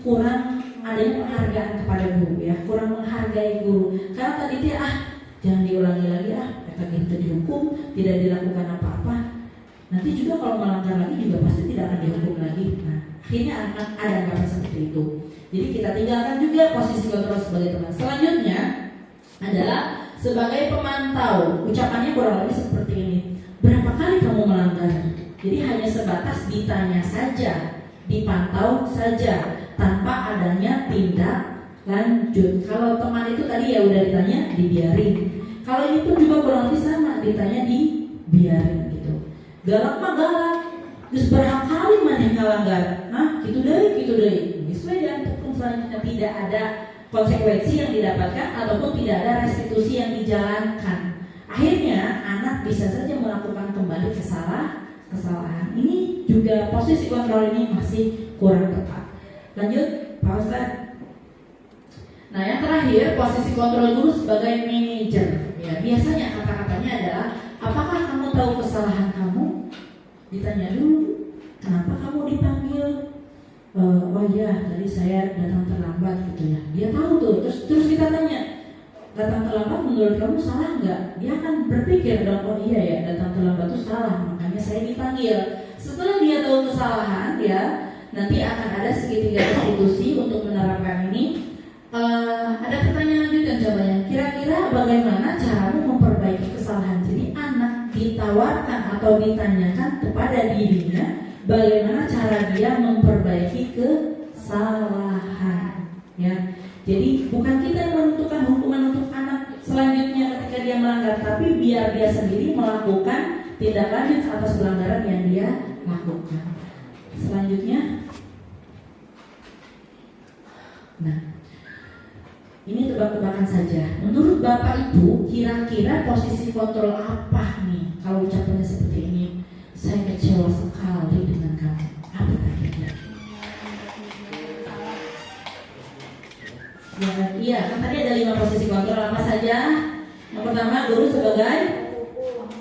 kurang adanya penghargaan kepada guru ya, kurang menghargai guru. Karena tadi dia jangan diulangi lagi mereka itu dihukum, tidak dilakukan apa-apa. Nanti juga kalau melanggar lagi juga pasti tidak akan dihukum lagi. Nah, akhirnya akan ada anggapan seperti itu. Jadi kita tinggalkan juga posisi kontrol sebagai teman. Selanjutnya adalah sebagai pemantau. Ucapannya kurang lebih seperti ini. Berapa kali kamu melanggar? Jadi hanya sebatas ditanya saja, dipantau saja, tanpa adanya tindak lanjut. Kalau teman itu tadi ya udah ditanya, dibiarin. Kalau ini pun juga kurang lebih sama, ditanya dibiarin gitu. Galak mah galak, terus berapa kali mana yang ngelanggar? Gitu deh. Sesuai dengan hukum selanjutnya, tidak ada konsekuensi yang didapatkan ataupun tidak ada restitusi yang dijalankan. Akhirnya anak bisa saja melakukan kembali kesalahan. Ini juga posisi kontrol ini masih kurang tepat. Lanjut, Pak Ustaz. Nah, yang terakhir, posisi kontrol guru sebagai manajer. Ya, biasanya kata-katanya adalah, apakah kamu tahu kesalahan kamu? Ditanya dulu, kenapa kamu dipanggil? Oh iya, tadi saya datang terlambat gitu ya. Dia tahu tuh, terus kita tanya, datang terlambat menurut kamu salah nggak? Dia akan berpikir dong, oh iya ya, datang terlambat itu salah, makanya saya dipanggil. Setelah dia tahu kesalahan, ya nanti akan ada segitiga restitusi untuk menerapkan ini. Ada pertanyaan lanjutan coba ya. Kira-kira bagaimana caramu memperbaiki kesalahan? Jadi anak ditawarkan atau ditanyakan kepada dirinya bagaimana cara dia memperbaiki kesalahan. Ya, jadi bukan kita yang menentukan hukuman untuk anak selanjutnya ketika dia melanggar, tapi biar dia sendiri melakukan tindak lanjut atas pelanggaran yang dia lakukan. Selanjutnya, nah, ini tebak-tebakan saja. Menurut Bapak Ibu, kira-kira posisi kontrol apa nih? Kalau ucapannya seperti ini, saya kecewa sekali dengan kamu. Apa kira-kira? Ya, iya, kan tadi ada 5 posisi kontrol apa saja? Yang pertama, guru sebagai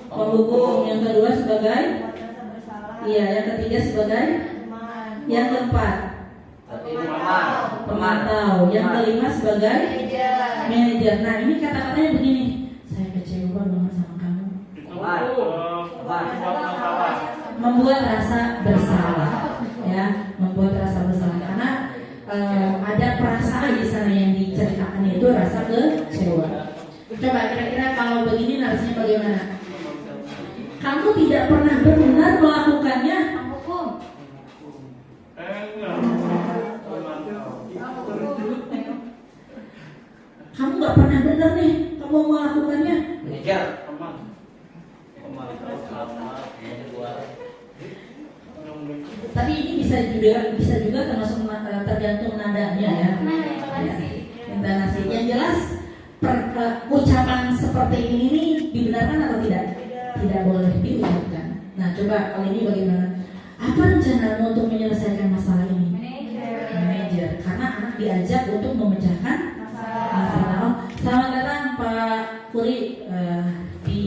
penghukum. Yang kedua sebagai, iya, yang ketiga sebagai, yang keempat pemantau, yang kelima sebagai manajer. Nah, ini kata-katanya begini, saya kecewa banget sama kamu. Membuat rasa bersalah, ya, membuat rasa bersalah karena ada perasaan di sana yang diceritakan itu rasa kecewa. Coba kira-kira kalau begini narasinya bagaimana? Kamu tidak pernah benar melakukannya. Kamu nggak pernah benar nih, kamu melakukannya. Tapi ini bisa juga termasuk tergantung nadanya ya. Intonasi. Yang jelas ucapan seperti ini nih dibenarkan atau tidak? Tidak boleh diucapkan. Nah, coba kali ini bagaimana? Apa rencanamu untuk menyelesaikan masalah ini? Manajer. Karena anak diajak untuk memecahkan masalah. Selamat datang Pak Puri di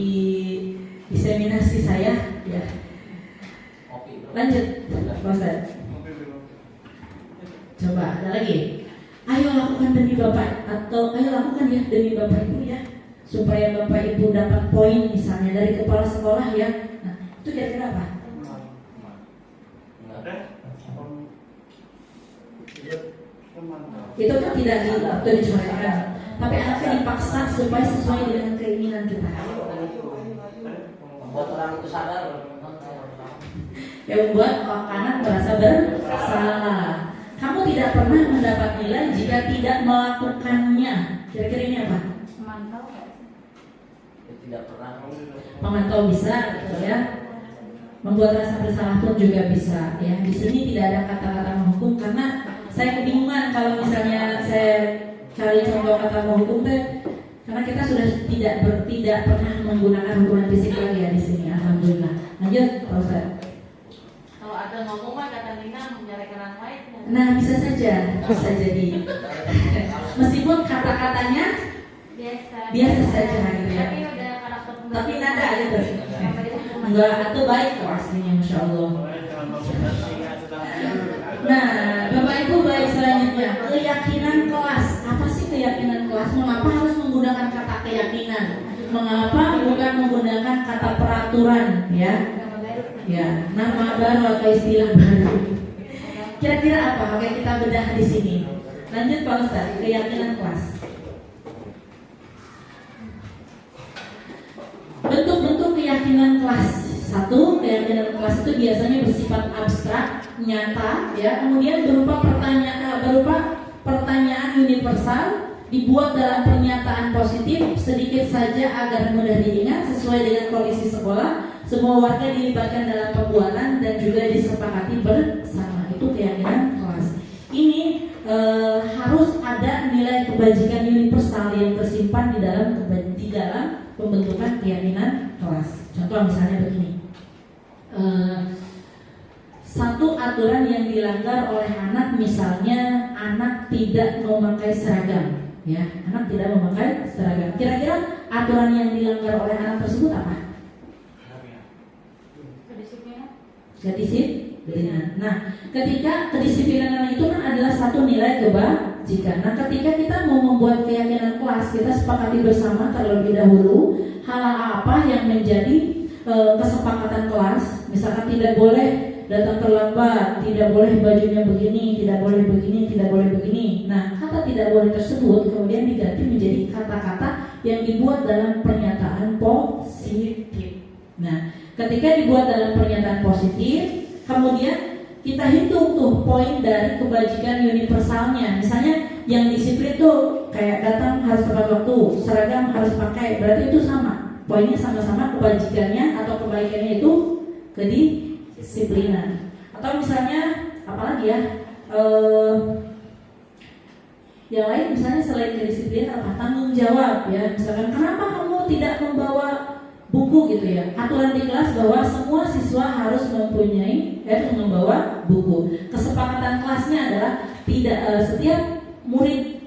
diseminasi saya. Ya. Lanjut, Pak Ustaz. Coba ada lagi. Ayo lakukan demi Bapak, atau ayo lakukan ya demi Bapak Ibu ya, supaya Bapak Ibu dapat poin misalnya dari kepala sekolah ya. Nah, itu kira-kira apa? Itu kan tidak dicoretkan, tapi anaknya dipaksa supaya sesuai dengan keinginan kita. Buat orang itu sadar. Yang membuat anak merasa bersalah. Kamu tidak pernah mendapat nilai jika tidak melakukannya. Kira-kira ini apa? Tidak pernah. Memantau bisa, gitu ya. Membuat rasa bersalah pun juga bisa. Ya, di sini tidak ada kata-kata menghukum karena saya kebingungan kalau misalnya saya cari contoh kata menghukum teh, karena kita sudah tidak pernah menggunakan hukuman fisik lagi ya di sini. Alhamdulillah. Lanjut, Pak Ustaz. Kalau ada ngomong mah kata Nina menyalahkan orang lain. Nah, bisa jadi. Meskipun kata-katanya biasa saja gitu ya. Tapi ada karakter. Tapi nada gitu. Enggak, itu baik kok aslinya, Masya Allah. Nah, Bapak Ibu baik selanjutnya, keyakinan kelas. Apa sih keyakinan kelas? Mengapa harus menggunakan kata keyakinan? Mengapa bukan menggunakan kata peraturan? Ya, nama baru atau istilah baru. Kira-kira apa? Oke, kita bedah di sini. Lanjut Pak Ustaz, keyakinan kelas. Bentuk-bentuk keyakinan kelas. Satu, keyakinan kelas itu biasanya bersifat abstrak, nyata, ya. Kemudian berupa pertanyaan universal, dibuat dalam pernyataan positif, sedikit saja agar mudah diingat, sesuai dengan kondisi sekolah. Semua warga dilibatkan dalam pembuatan dan juga disepakati bersama. Itu keyakinan kelas. Ini harus ada nilai kebajikan universal yang tersimpan di dalam pembentukan keyakinan kelas. Contoh misalnya begini, satu aturan yang dilanggar oleh anak, misalnya anak tidak memakai seragam, ya, anak tidak memakai seragam. Kira-kira aturan yang dilanggar oleh anak tersebut apa? Kedisiplinan. Kedisiplinan. Nah, ketika kedisiplinan itu kan adalah satu nilai kebajikan. Nah, ketika kita mau membuat keyakinan kelas, kita sepakati bersama terlebih dahulu hal apa yang menjadi kesepakatan kelas. Misalkan tidak boleh datang terlambat, tidak boleh bajunya begini, tidak boleh begini, tidak boleh begini. Nah, kata tidak boleh tersebut kemudian diganti menjadi kata-kata yang dibuat dalam pernyataan positif. Nah, ketika dibuat dalam pernyataan positif, kemudian kita hitung tuh poin dari kebajikan universalnya. Misalnya yang disiplin tuh kayak datang harus tepat waktu, seragam harus pakai, berarti itu sama. Poinnya sama-sama kebajikannya atau kebaikannya itu kedisiplinan. Atau misalnya apalagi ya, yang lain misalnya selain kedisiplinan apa? Tanggung jawab ya. Misalkan kenapa kamu tidak membawa buku gitu ya. Aturan di kelas bahwa semua siswa harus membawa buku. Kesepakatan kelasnya adalah tidak setiap murid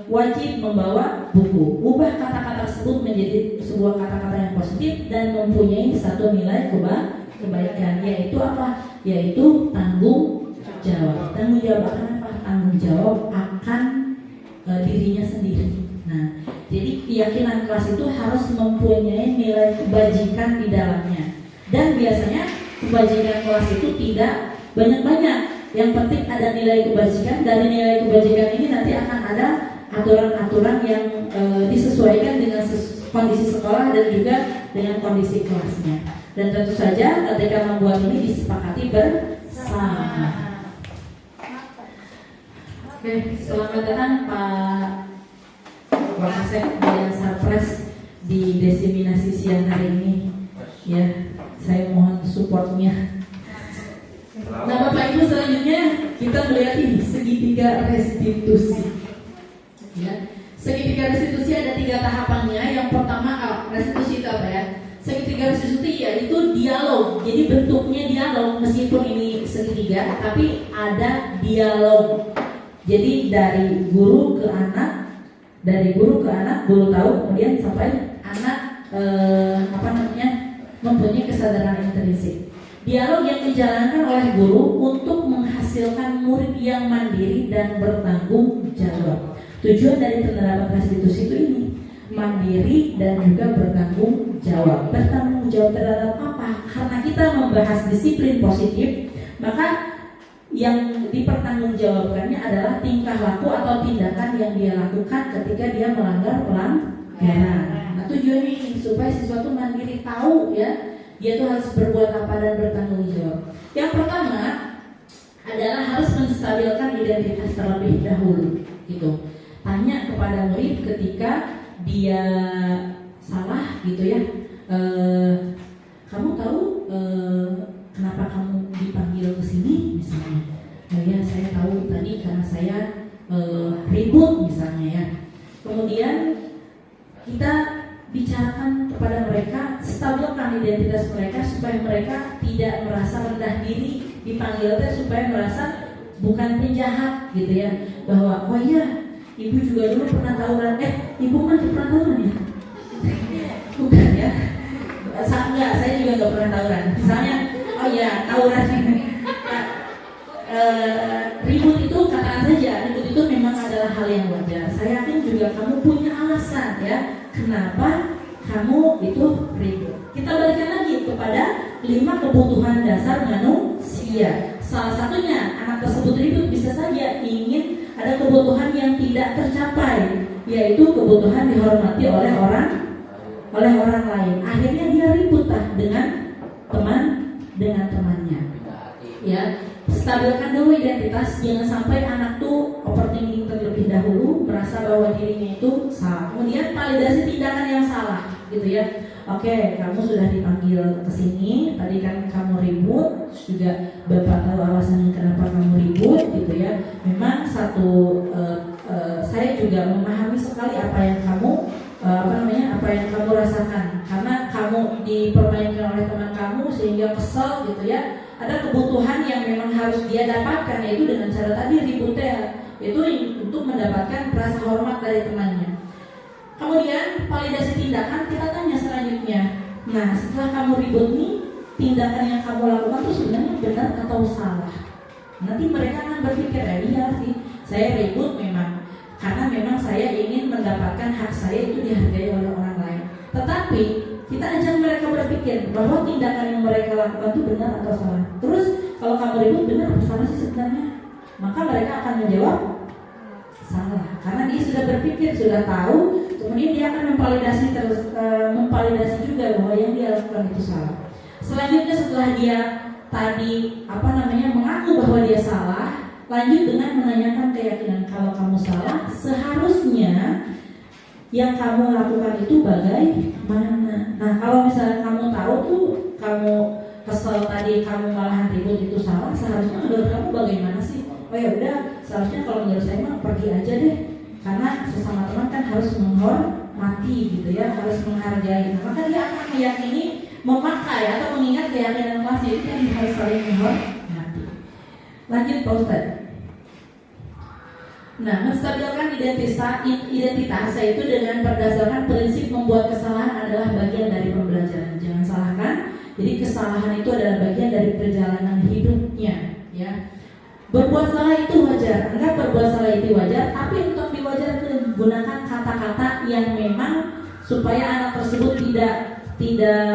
wajib membawa buku. Ubah kata-kata tersebut menjadi sebuah kata-kata yang positif dan mempunyai satu nilai kebaikan, yaitu apa? Yaitu tanggung jawab. Tanggung jawab akan apa? Tanggung jawab akan dirinya sendiri. Nah, jadi keyakinan kelas itu harus mempunyai nilai kebajikan di dalamnya. Dan biasanya kebajikan kelas itu tidak banyak-banyak. Yang penting ada nilai kebajikan. Dari nilai kebajikan ini nanti akan ada aturan-aturan yang disesuaikan dengan kondisi sekolah dan juga dengan kondisi kelasnya. Dan tentu saja ketika membuat ini disepakati bersama. Oke, selamat datang Pak Wakasek dan Sarpres di desiminasi siang hari ini. Ya, saya mohon supportnya. Nah, Bapak Ibu, selanjutnya kita melihat ini segitiga restitusi. Ya, segitiga restitusi ada 3 tahapannya. Yang pertama, restitusi itu apa ya? Segitiga restitusi yaitu dialog. Jadi bentuknya dialog, meskipun ini segitiga, tapi ada dialog. Jadi dari guru ke anak, guru tahu, kemudian sampai anak mempunyai kesadaran intrinsik. Dialog yang dijalankan oleh guru untuk menghasilkan murid yang mandiri dan bertanggung jawab. Tujuan dari penerapan restitusi itu ini, mandiri dan juga bertanggung jawab. Bertanggung jawab terhadap apa? Karena kita membahas disiplin positif, maka yang dipertanggungjawabkannya adalah tingkah laku atau tindakan yang dia lakukan ketika dia melanggar pelanggaran. Nah, tujuannya ini supaya siswa itu mandiri, tahu ya dia tuh harus berbuat apa dan bertanggung jawab. Yang pertama adalah harus menstabilkan identitas terlebih dahulu. Gitu. Tanya kepada murid ketika dia salah, gitu ya. Kamu tahu kenapa kamu dipanggil ke sini misalnya? Ya saya tahu tadi karena saya ribut misalnya ya. Kemudian kita bicarakan kepada mereka, stabilkan identitas mereka supaya mereka tidak merasa rendah diri dipanggil teh, supaya merasa bukan penjahat gitu ya. Bahwa oh iya, ibu juga dulu pernah tawuran. Ibu kan pernah tawuran ya? Bukan ya. Enggak, saya juga nggak pernah tawuran. Misalnya, oh ya tawuran ribut itu katakan saja, ribut itu memang adalah hal yang wajar. Saya yakin juga kamu punya alasan ya, kenapa kamu itu ribut. Kita balikan lagi kepada 5 kebutuhan dasar manusia. Salah satunya anak tersebut ribut bisa saja ingin ada kebutuhan yang tidak tercapai, yaitu kebutuhan dihormati oleh orang lain. Akhirnya dia ribut dengan temannya. Ya, stabilkan dulu identitas, jangan sampai anak tuh overthinking terlebih dahulu, merasa bahwa dirinya itu salah. Kemudian validasi tindakan yang salah, gitu ya. Oke, kamu sudah dipanggil ke sini, tadi kan kamu ribut, juga Bapak tahu alasannya kenapa kamu ribut, gitu ya. Memang saya juga memahami sekali apa yang kamu rasakan, karena kamu dipermainkan oleh teman kamu sehingga kesel gitu ya. Ada kebutuhan yang memang harus dia dapatkan, yaitu dengan cara tadi ributnya itu untuk mendapatkan rasa hormat dari temannya. Kemudian validasi tindakan, kita tanya selanjutnya. Nah, setelah kamu ribut nih, tindakan yang kamu lakukan itu sebenarnya benar atau salah? Nanti mereka akan berpikir, iya sih, saya ribut memang karena memang saya ingin mendapatkan hak saya itu dihargai oleh orang lain. Tetapi kita ajak mereka berpikir bahwa tindakan yang mereka lakukan itu benar atau salah. Terus kalau kamu ribut benar atau salah sih sebenarnya? Maka mereka akan menjawab salah, karena dia sudah berpikir, sudah tahu, kemudian dia akan memvalidasi juga bahwa yang dia lakukan itu salah. Selanjutnya setelah dia tadi mengaku bahwa dia salah, lanjut dengan menanyakan keyakinan. Kalau kamu salah, seharusnya yang kamu lakukan itu bagaimana? Nah, kalau misalnya kamu tahu tuh kamu kesel tadi, kamu malahan ribut itu salah, seharusnya menurut kamu bagaimana sih? Oh ya udah, seharusnya kalau menurut saya mah pergi aja deh, karena sesama teman kan harus menghormati gitu ya, harus menghargai. Nah, maka dia akan meyakini, memakai atau mengingat keyakinan kelas itu yang harus saling menghormati. Lanjut Pak Ustadz. Nah, menstabilkan identitas yaitu dengan berdasarkan prinsip membuat kesalahan adalah bagian dari pembelajaran. Jangan salahkan. Jadi kesalahan itu adalah bagian dari perjalanan hidupnya, ya. Berbuat salah itu wajar. Anggap berbuat salah itu wajar, tapi untuk diwajarkan gunakan kata-kata yang memang supaya anak tersebut tidak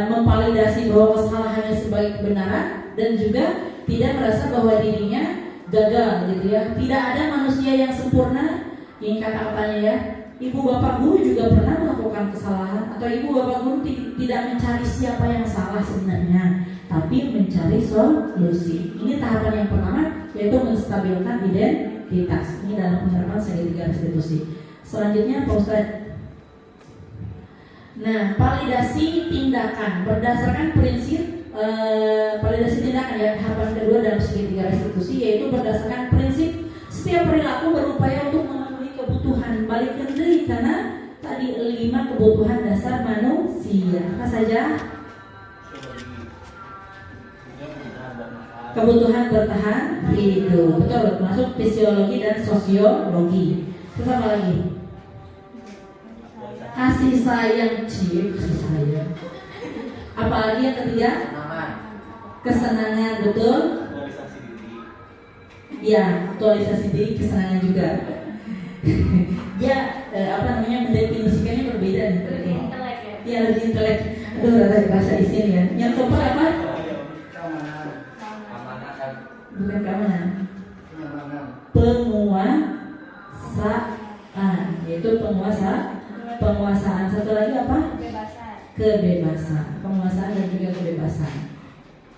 memvalidasi bahwa kesalahannya sebagai kebenaran dan juga tidak merasa bahwa dirinya gagal gitu ya. Tidak ada manusia yang sempurna. Ini kata-katanya ya. Ibu bapak guru juga pernah melakukan kesalahan, atau ibu bapak guru tidak mencari siapa yang salah sebenarnya, tapi mencari solusi. Ini tahapan yang pertama, yaitu menstabilkan identitas. Ini dalam penerapan segitiga restitusi. Selanjutnya Pak Ustadz. Nah, validasi tindakan berdasarkan prinsip validasi tindakan ya, tahapan kedua dalam segitiga restitusi, yaitu berdasarkan prinsip setiap perilaku berupaya untuk memenuhi kebutuhan balik kendali, karena tadi 5 kebutuhan dasar manusia. Apa saja? Kebutuhan bertahan hidup, betul, masuk fisiologi dan sosiologi. Terus apa lagi? Kasih sayang, kasih sayang. Apalagi yang ketiga? Kesenangan, betul? Ya, aktualisasi diri, kesenangan juga. Ya, mendefinisikannya berbeda nih tadi. Ya, lebih intelek. Aduh, ada bahasa isin ya. Yang keempat apa? Bukan keamanan. Penguasaan, yaitu penguasaan. Satu lagi apa? Kebebasan. Penguasaan dan juga kebebasan.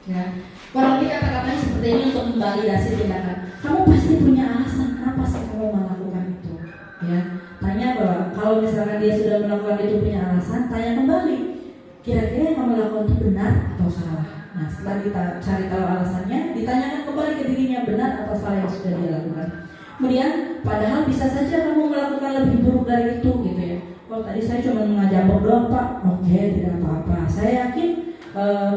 Ya, kurang lebih kata-katanya seperti ini untuk memvalidasi tindakan. Kamu pasti punya alasan kenapa sih kamu melakukan itu. Ya, tanya bahwa kalau misalkan dia sudah melakukan itu punya alasan, tanya kembali. Kira-kira yang kamu lakukan itu benar atau salah? Nah, setelah kita cari tahu alasannya, ditanyakan kembali ke dirinya benar atau salah yang sudah dia lakukan. Kemudian, padahal bisa saja kamu melakukan lebih buruk dari itu, gitu ya. Kalau tadi saya cuma mengajabok doang Pak, oke, tidak apa-apa. Saya yakin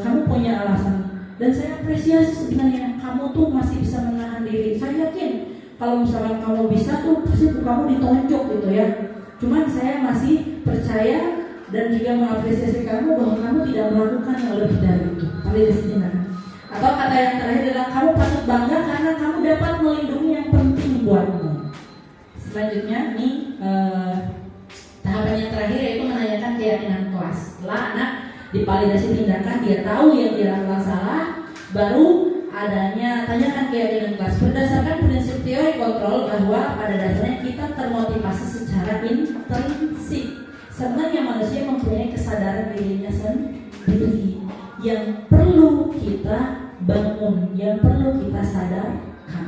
kamu punya alasan dan saya apresiasi sebenarnya kamu tuh masih bisa menahan diri. Saya yakin kalau misalkan kamu bisa tuh pasti kamu ditonjok gitu ya. Cuman saya masih percaya dan juga mengapresiasi kamu bahwa kamu tidak melakukan yang lebih dari itu. Validasi tindakan. Atau kata yang terakhir adalah kamu patut bangga karena kamu dapat melindungi yang penting buatmu. Selanjutnya nih tahapan yang terakhir yaitu menanyakan keyakinan kelas. Setelah anak divalidasi tindakan, dia tahu yang dia lakukan salah, baru adanya tanyakan keyakinan kelas. Berdasarkan prinsip teori kontrol bahwa pada dasarnya kita termotivasi secara intrinsik. Sebenarnya manusia mempunyai kesadaran dirinya sendiri yang perlu kita bangun, yang perlu kita sadarkan.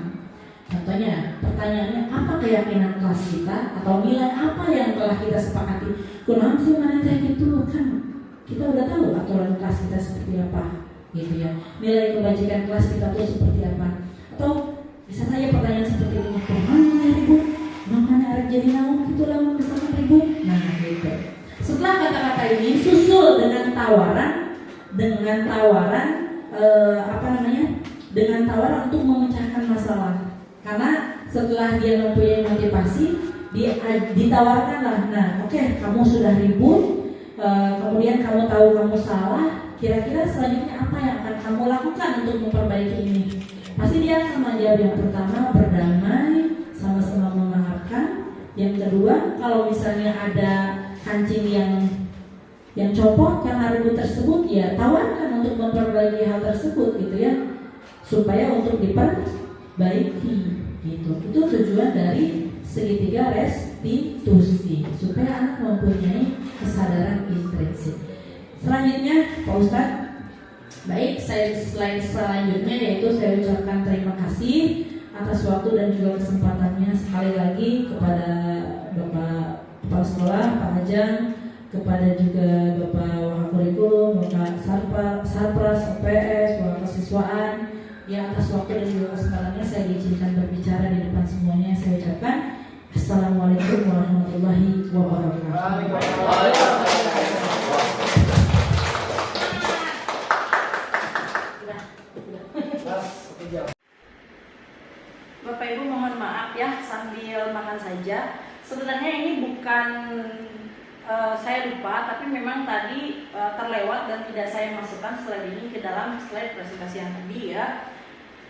Contohnya, pertanyaannya apa keyakinan kelas kita atau nilai apa yang telah kita sepakati? Kunaon sih mana kayak gitu kan? Kita udah tahu aturan kelas kita seperti apa, gitu ya. Nilai kebajikan kelas kita tuh seperti apa? Atau bisa saja pertanyaan seperti ini, kemana ibu? Makanya ada jadi namun gitu lamun misalkan ibu. Nah, gitu. Setelah kata-kata ini susul dengan tawaran dengan tawaran untuk memecahkan masalah. Karena setelah dia mempunyai motivasi, dia ditawarkanlah, nah oke, kamu sudah ribut, kemudian kamu tahu kamu salah, kira-kira selanjutnya apa yang akan kamu lakukan untuk memperbaiki ini? Pasti dia akan menjawab yang pertama berdamai, sama-sama memaafkan. Yang kedua, kalau misalnya ada kancing yang copot karena ribut tersebut, ya tawarkan untuk memperbaiki hal tersebut gitu ya, supaya untuk diperbaiki gitu. Itu tujuan dari segitiga restitusi, supaya anak mempunyai kesadaran intrinsik. Selanjutnya Pak Ustadz, baik, slide selanjutnya yaitu saya ucapkan terima kasih atas waktu dan juga kesempatannya sekali lagi kepada Bapak Kepala Sekolah Pak Ajang, kepada juga Bapak Wakakurikulum, Bapak Sarpras, OPS, Bapak Kesiswaan, yang atas waktu dan juga kesempatannya saya diizinkan berbicara di depan semuanya. Saya ucapkan Assalamualaikum warahmatullahi wabarakatuh. Bapak Ibu mohon maaf ya sambil makan saja. Sebenarnya ini bukan saya lupa, tapi memang tadi terlewat dan tidak saya masukkan slide ini ke dalam slide presentasi yang tadi ya.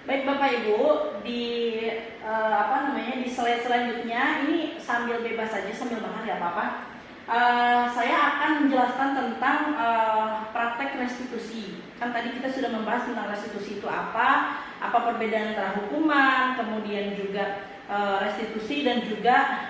Baik Bapak Ibu, di di slide selanjutnya ini sambil bebas saja, sambil makan nggak apa-apa. Saya akan menjelaskan tentang praktek restitusi. Kan tadi kita sudah membahas tentang restitusi itu apa perbedaan antara hukuman, kemudian juga restitusi dan juga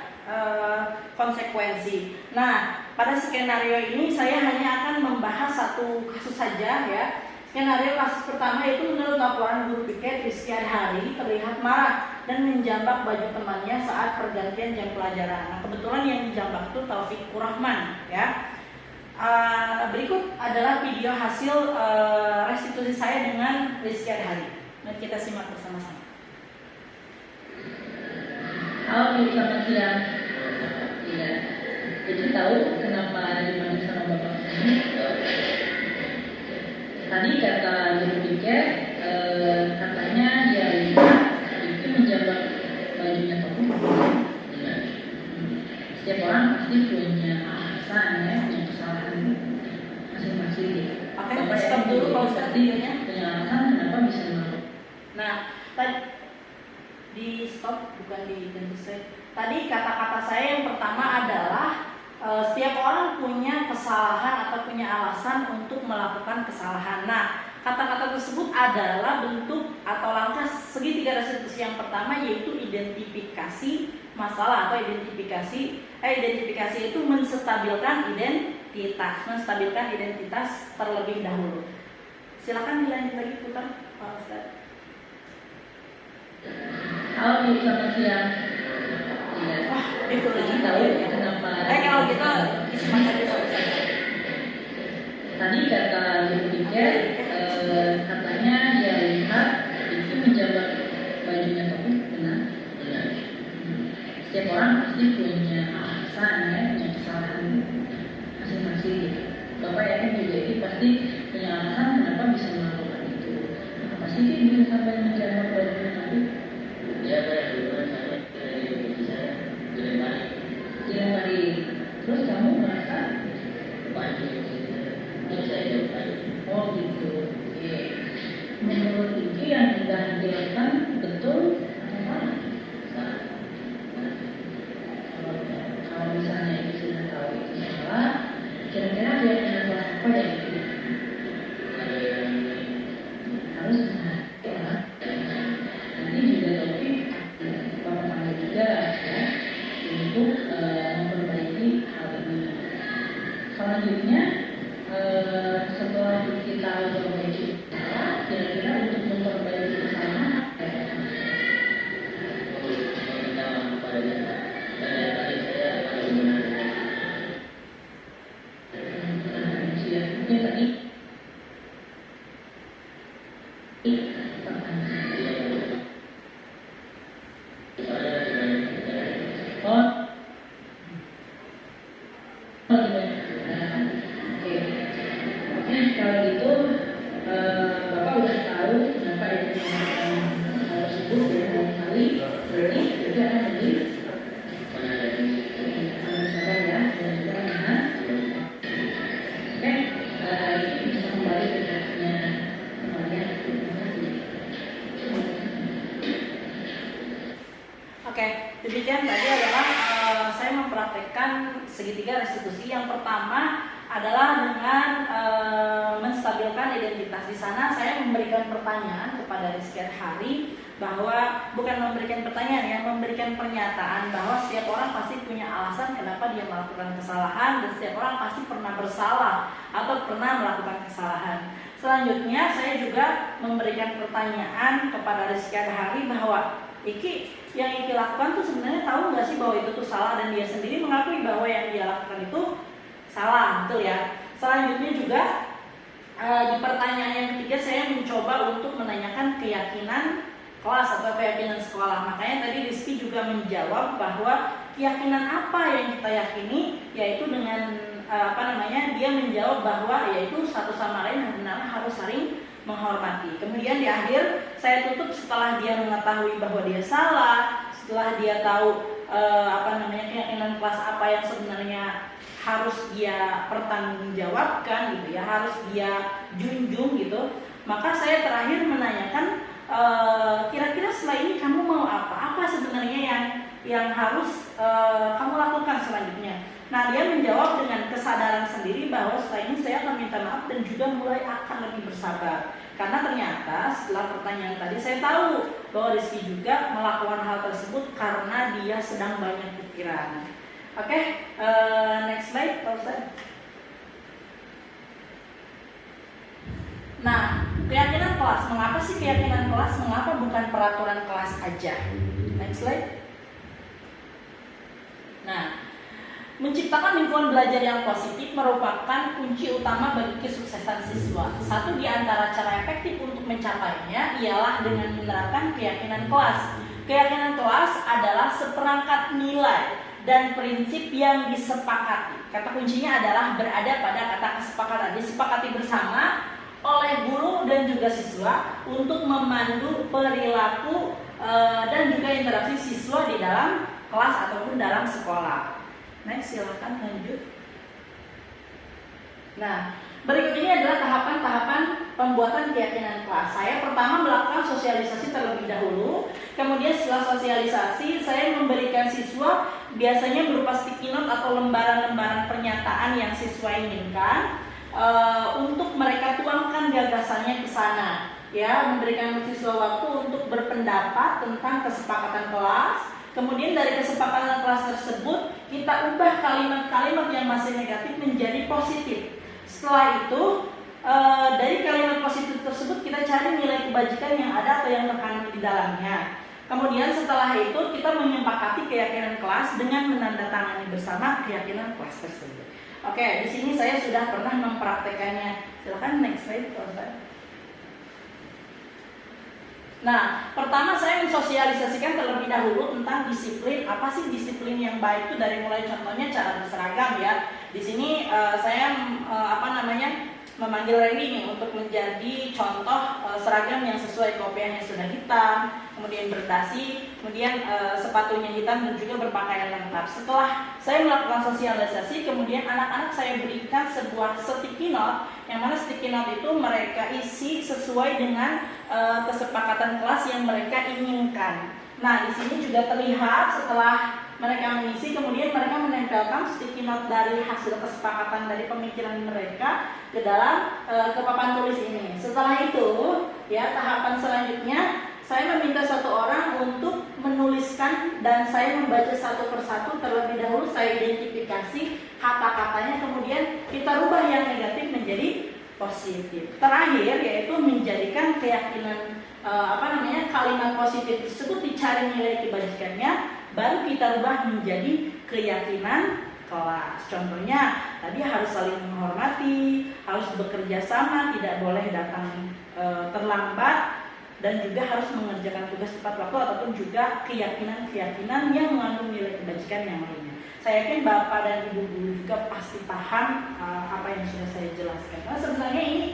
konsekuensi. Nah, pada skenario ini saya hanya akan membahas satu kasus saja ya. Skenario kasus pertama itu menurut laporan guru piket Rizky Hari terlihat marah dan menjambak baju temannya saat pergantian jam pelajaran. Nah, kebetulan yang dijambak itu Taufik Rahman ya. Berikut adalah video hasil restitusi saya dengan Rizky Hari. Mari kita simak bersama-sama. Halo, selamat siang. Iya. Jadi tahu kenapa dipanggil sama bapak ini? Tadi kata guru piket, katanya dia itu menjabat bajunya Taufik. Setiap orang pasti punya alasan ya, punya kesalahan masing-masing. Oke, stop dulu Pak Ustadz videonya. Punya alasan kenapa bisa melakukan. Nah, tadi di stop bukan di slide. Tadi kata-kata saya yang pertama adalah setiap orang punya kesalahan atau punya alasan untuk melakukan kesalahan. Nah, kata-kata tersebut adalah bentuk atau langkah segitiga restitusi yang pertama, yaitu identifikasi masalah atau identifikasi itu menstabilkan identitas terlebih dahulu. Silakan dilanjut lagi putar Pak Ustadz. Halo, selamat siang. Iya. Wah, itu lagi Tahu kenapa? kalau kita disimak saja selesai. Tadi kata guru piket, katanya dia lihat itu menjabat bajunya Taufik, benar? Benar. Setiap orang pasti punya alasan ya, punya kesalahan masing-masing. Bapak yakin juga itu pasti punya alasan kenapa bisa melakukan itu. Apa sih dia bisa sampai menjabat bajunya Taufik? Ya, benar. Terus kamu merasa oh gitu. Menurut itu yang sudah dilakukan betul atau salah? Oke, demikian tadi adalah saya mempraktekkan segitiga restitusi. Yang pertama adalah dengan menstabilkan identitas. Di sana saya memberikan pertanyaan kepada Rizky Hari bahwa bukan memberikan pertanyaan ya, memberikan pernyataan bahwa setiap orang pasti punya alasan kenapa dia melakukan kesalahan dan setiap orang pasti pernah bersalah atau pernah melakukan kesalahan. Selanjutnya saya juga memberikan pertanyaan kepada Rizky Hari bahwa Iki yang Iki lakukan tuh sebenarnya tahu nggak sih bahwa itu tuh salah, dan dia sendiri mengakui bahwa yang dia lakukan itu salah, betul ya. Selanjutnya juga di pertanyaan yang ketiga saya mencoba untuk menanyakan keyakinan kelas atau keyakinan sekolah. Makanya tadi Rizky juga menjawab bahwa keyakinan apa yang kita yakini, yaitu dengan dia menjawab bahwa yaitu satu sama lain sebenarnya harus saling menghormati. Kemudian di akhir saya tutup setelah dia mengetahui bahwa dia salah, setelah dia tahu keyakinan kelas apa yang sebenarnya harus dia pertanggungjawabkan gitu ya, harus dia junjung gitu. Maka saya terakhir menanyakan kira-kira setelah ini kamu mau apa? Apa sebenarnya yang harus kamu lakukan selanjutnya? Nah, dia menjawab dengan kesadaran sendiri bahwa setelah ini saya akan minta maaf dan juga mulai akan lebih bersabar. Karena ternyata setelah pertanyaan tadi saya tahu bahwa Rizky juga melakukan hal tersebut karena dia sedang banyak pikiran. Oke, next slide, Pak Ustaz. Nah, keyakinan kelas. Mengapa sih keyakinan kelas? Mengapa bukan peraturan kelas aja? Next slide. Nah, menciptakan lingkungan belajar yang positif merupakan kunci utama bagi kesuksesan siswa. Satu di antara cara efektif untuk mencapainya ialah dengan menerapkan keyakinan kelas. Keyakinan kelas adalah seperangkat nilai dan prinsip yang disepakati. Kata kuncinya adalah berada pada kata kesepakatan. Disepakati bersama oleh guru dan juga siswa untuk memandu perilaku dan juga interaksi siswa di dalam kelas ataupun dalam sekolah. Next, silakan lanjut. Nah, berikut ini adalah tahapan-tahapan pembuatan keyakinan kelas. Saya pertama melakukan sosialisasi terlebih dahulu. Kemudian setelah sosialisasi, saya memberikan siswa biasanya berupa sticky note atau lembaran-lembaran pernyataan yang siswa inginkan untuk mereka tuangkan gagasannya ke sana. Ya, memberikan siswa waktu untuk berpendapat tentang kesepakatan kelas. Kemudian dari kesepakatan kelas tersebut kita ubah kalimat-kalimat yang masih negatif menjadi positif. Setelah itu dari kalimat positif tersebut kita cari nilai kebajikan yang ada atau yang terkandung di dalamnya. Kemudian setelah itu kita menyepakati keyakinan kelas dengan menandatangani bersama keyakinan kelas tersebut. Oke, di sini saya sudah pernah mempraktekannya. Silakan next slide, Pak. Nah, pertama saya mensosialisasikan terlebih dahulu tentang disiplin. Apa sih disiplin yang baik itu, dari mulai contohnya cara berseragam ya. Di sini saya memanggil Reni nih untuk menjadi contoh seragam yang sesuai, kopiahnya sudah hitam, kemudian berdasi, kemudian sepatunya hitam dan juga berpakaian lengkap. Setelah saya melakukan sosialisasi, kemudian anak-anak saya berikan sebuah sticky note, yang mana sticky note itu mereka isi sesuai dengan kesepakatan kelas yang mereka inginkan. Nah, di sini juga terlihat setelah mereka mengisi, kemudian mereka menempelkan sticky note dari hasil kesepakatan dari pemikiran mereka ke dalam ke papan tulis ini. Setelah itu, ya, tahapan selanjutnya saya meminta satu orang untuk menuliskan dan saya membaca satu persatu. Terlebih dahulu saya identifikasi kata-katanya, kemudian kita rubah yang negatif menjadi positif. Terakhir yaitu menjadikan keyakinan kalimat positif tersebut dicari nilai kebajikannya, baru kita rubah menjadi keyakinan kelas. Contohnya tadi harus saling menghormati, harus bekerja sama, tidak boleh datang terlambat, dan juga harus mengerjakan tugas tepat waktu, ataupun juga keyakinan-keyakinan yang mengandung nilai kebajikan yang lainnya. Saya yakin Bapak dan Ibu guru juga pasti paham apa yang sudah saya jelaskan. Karena sebenarnya ini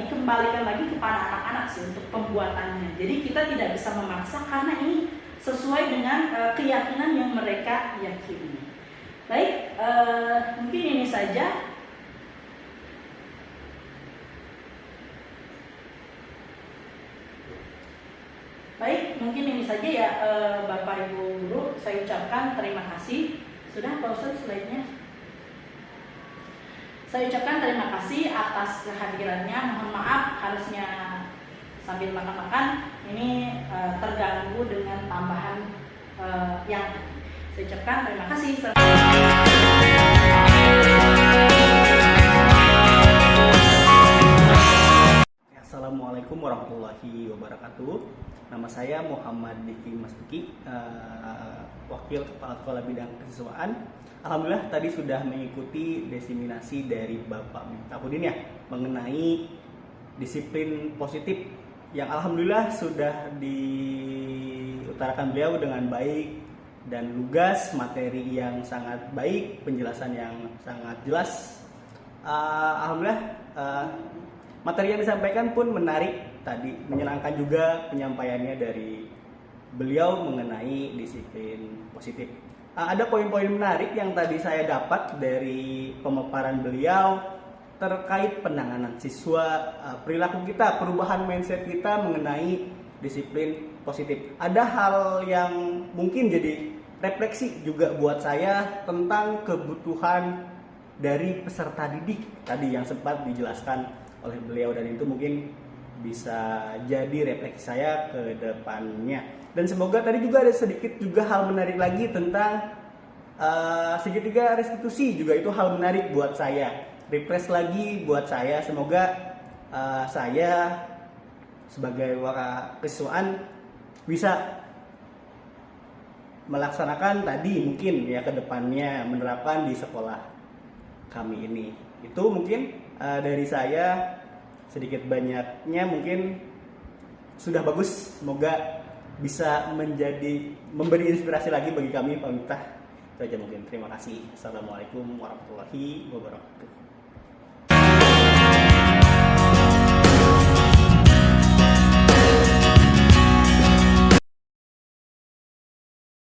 dikembalikan lagi kepada anak-anak sih untuk pembuatannya. Jadi kita tidak bisa memaksa karena ini sesuai dengan keyakinan yang mereka yakini. Baik, mungkin ini saja. Baik, mungkin ini saja ya Bapak Ibu Guru, saya ucapkan terima kasih. Sudah Pak Ustadz slide-nya? Saya ucapkan terima kasih atas kehadirannya. Mohon maaf harusnya sambil makan-makan ini terganggu dengan tambahan yang saya ucapkan terima kasih. Assalamualaikum warahmatullahi wabarakatuh. Nama saya Muhammad Diki Mas Duki, Wakil Kepala Sekolah Bidang Kesiswaan. Alhamdulillah tadi sudah mengikuti diseminasi dari Bapak Miftahudin ya mengenai disiplin positif yang alhamdulillah sudah diutarakan beliau dengan baik dan lugas, materi yang sangat baik, penjelasan yang sangat jelas. Alhamdulillah materi yang disampaikan pun menarik tadi, menyenangkan juga penyampaiannya dari beliau mengenai disiplin positif. Ada poin-poin menarik yang tadi saya dapat dari pemaparan beliau terkait penanganan siswa, perilaku kita, perubahan mindset kita mengenai disiplin positif. Ada hal yang mungkin jadi refleksi juga buat saya tentang kebutuhan dari peserta didik tadi yang sempat dijelaskan oleh beliau, dan itu mungkin bisa jadi refleksi saya ke depannya. Dan semoga tadi juga ada sedikit juga hal menarik lagi tentang segitiga restitusi, juga itu hal menarik buat saya, refresh lagi buat saya. Semoga saya sebagai wakasiswaan bisa melaksanakan tadi mungkin ya ke depannya, menerapkan di sekolah kami ini. Itu mungkin dari saya, sedikit banyaknya mungkin sudah bagus. Semoga bisa memberi inspirasi lagi bagi kami Pak Miftah. Itu aja mungkin. Terima kasih. Assalamualaikum warahmatullahi wabarakatuh.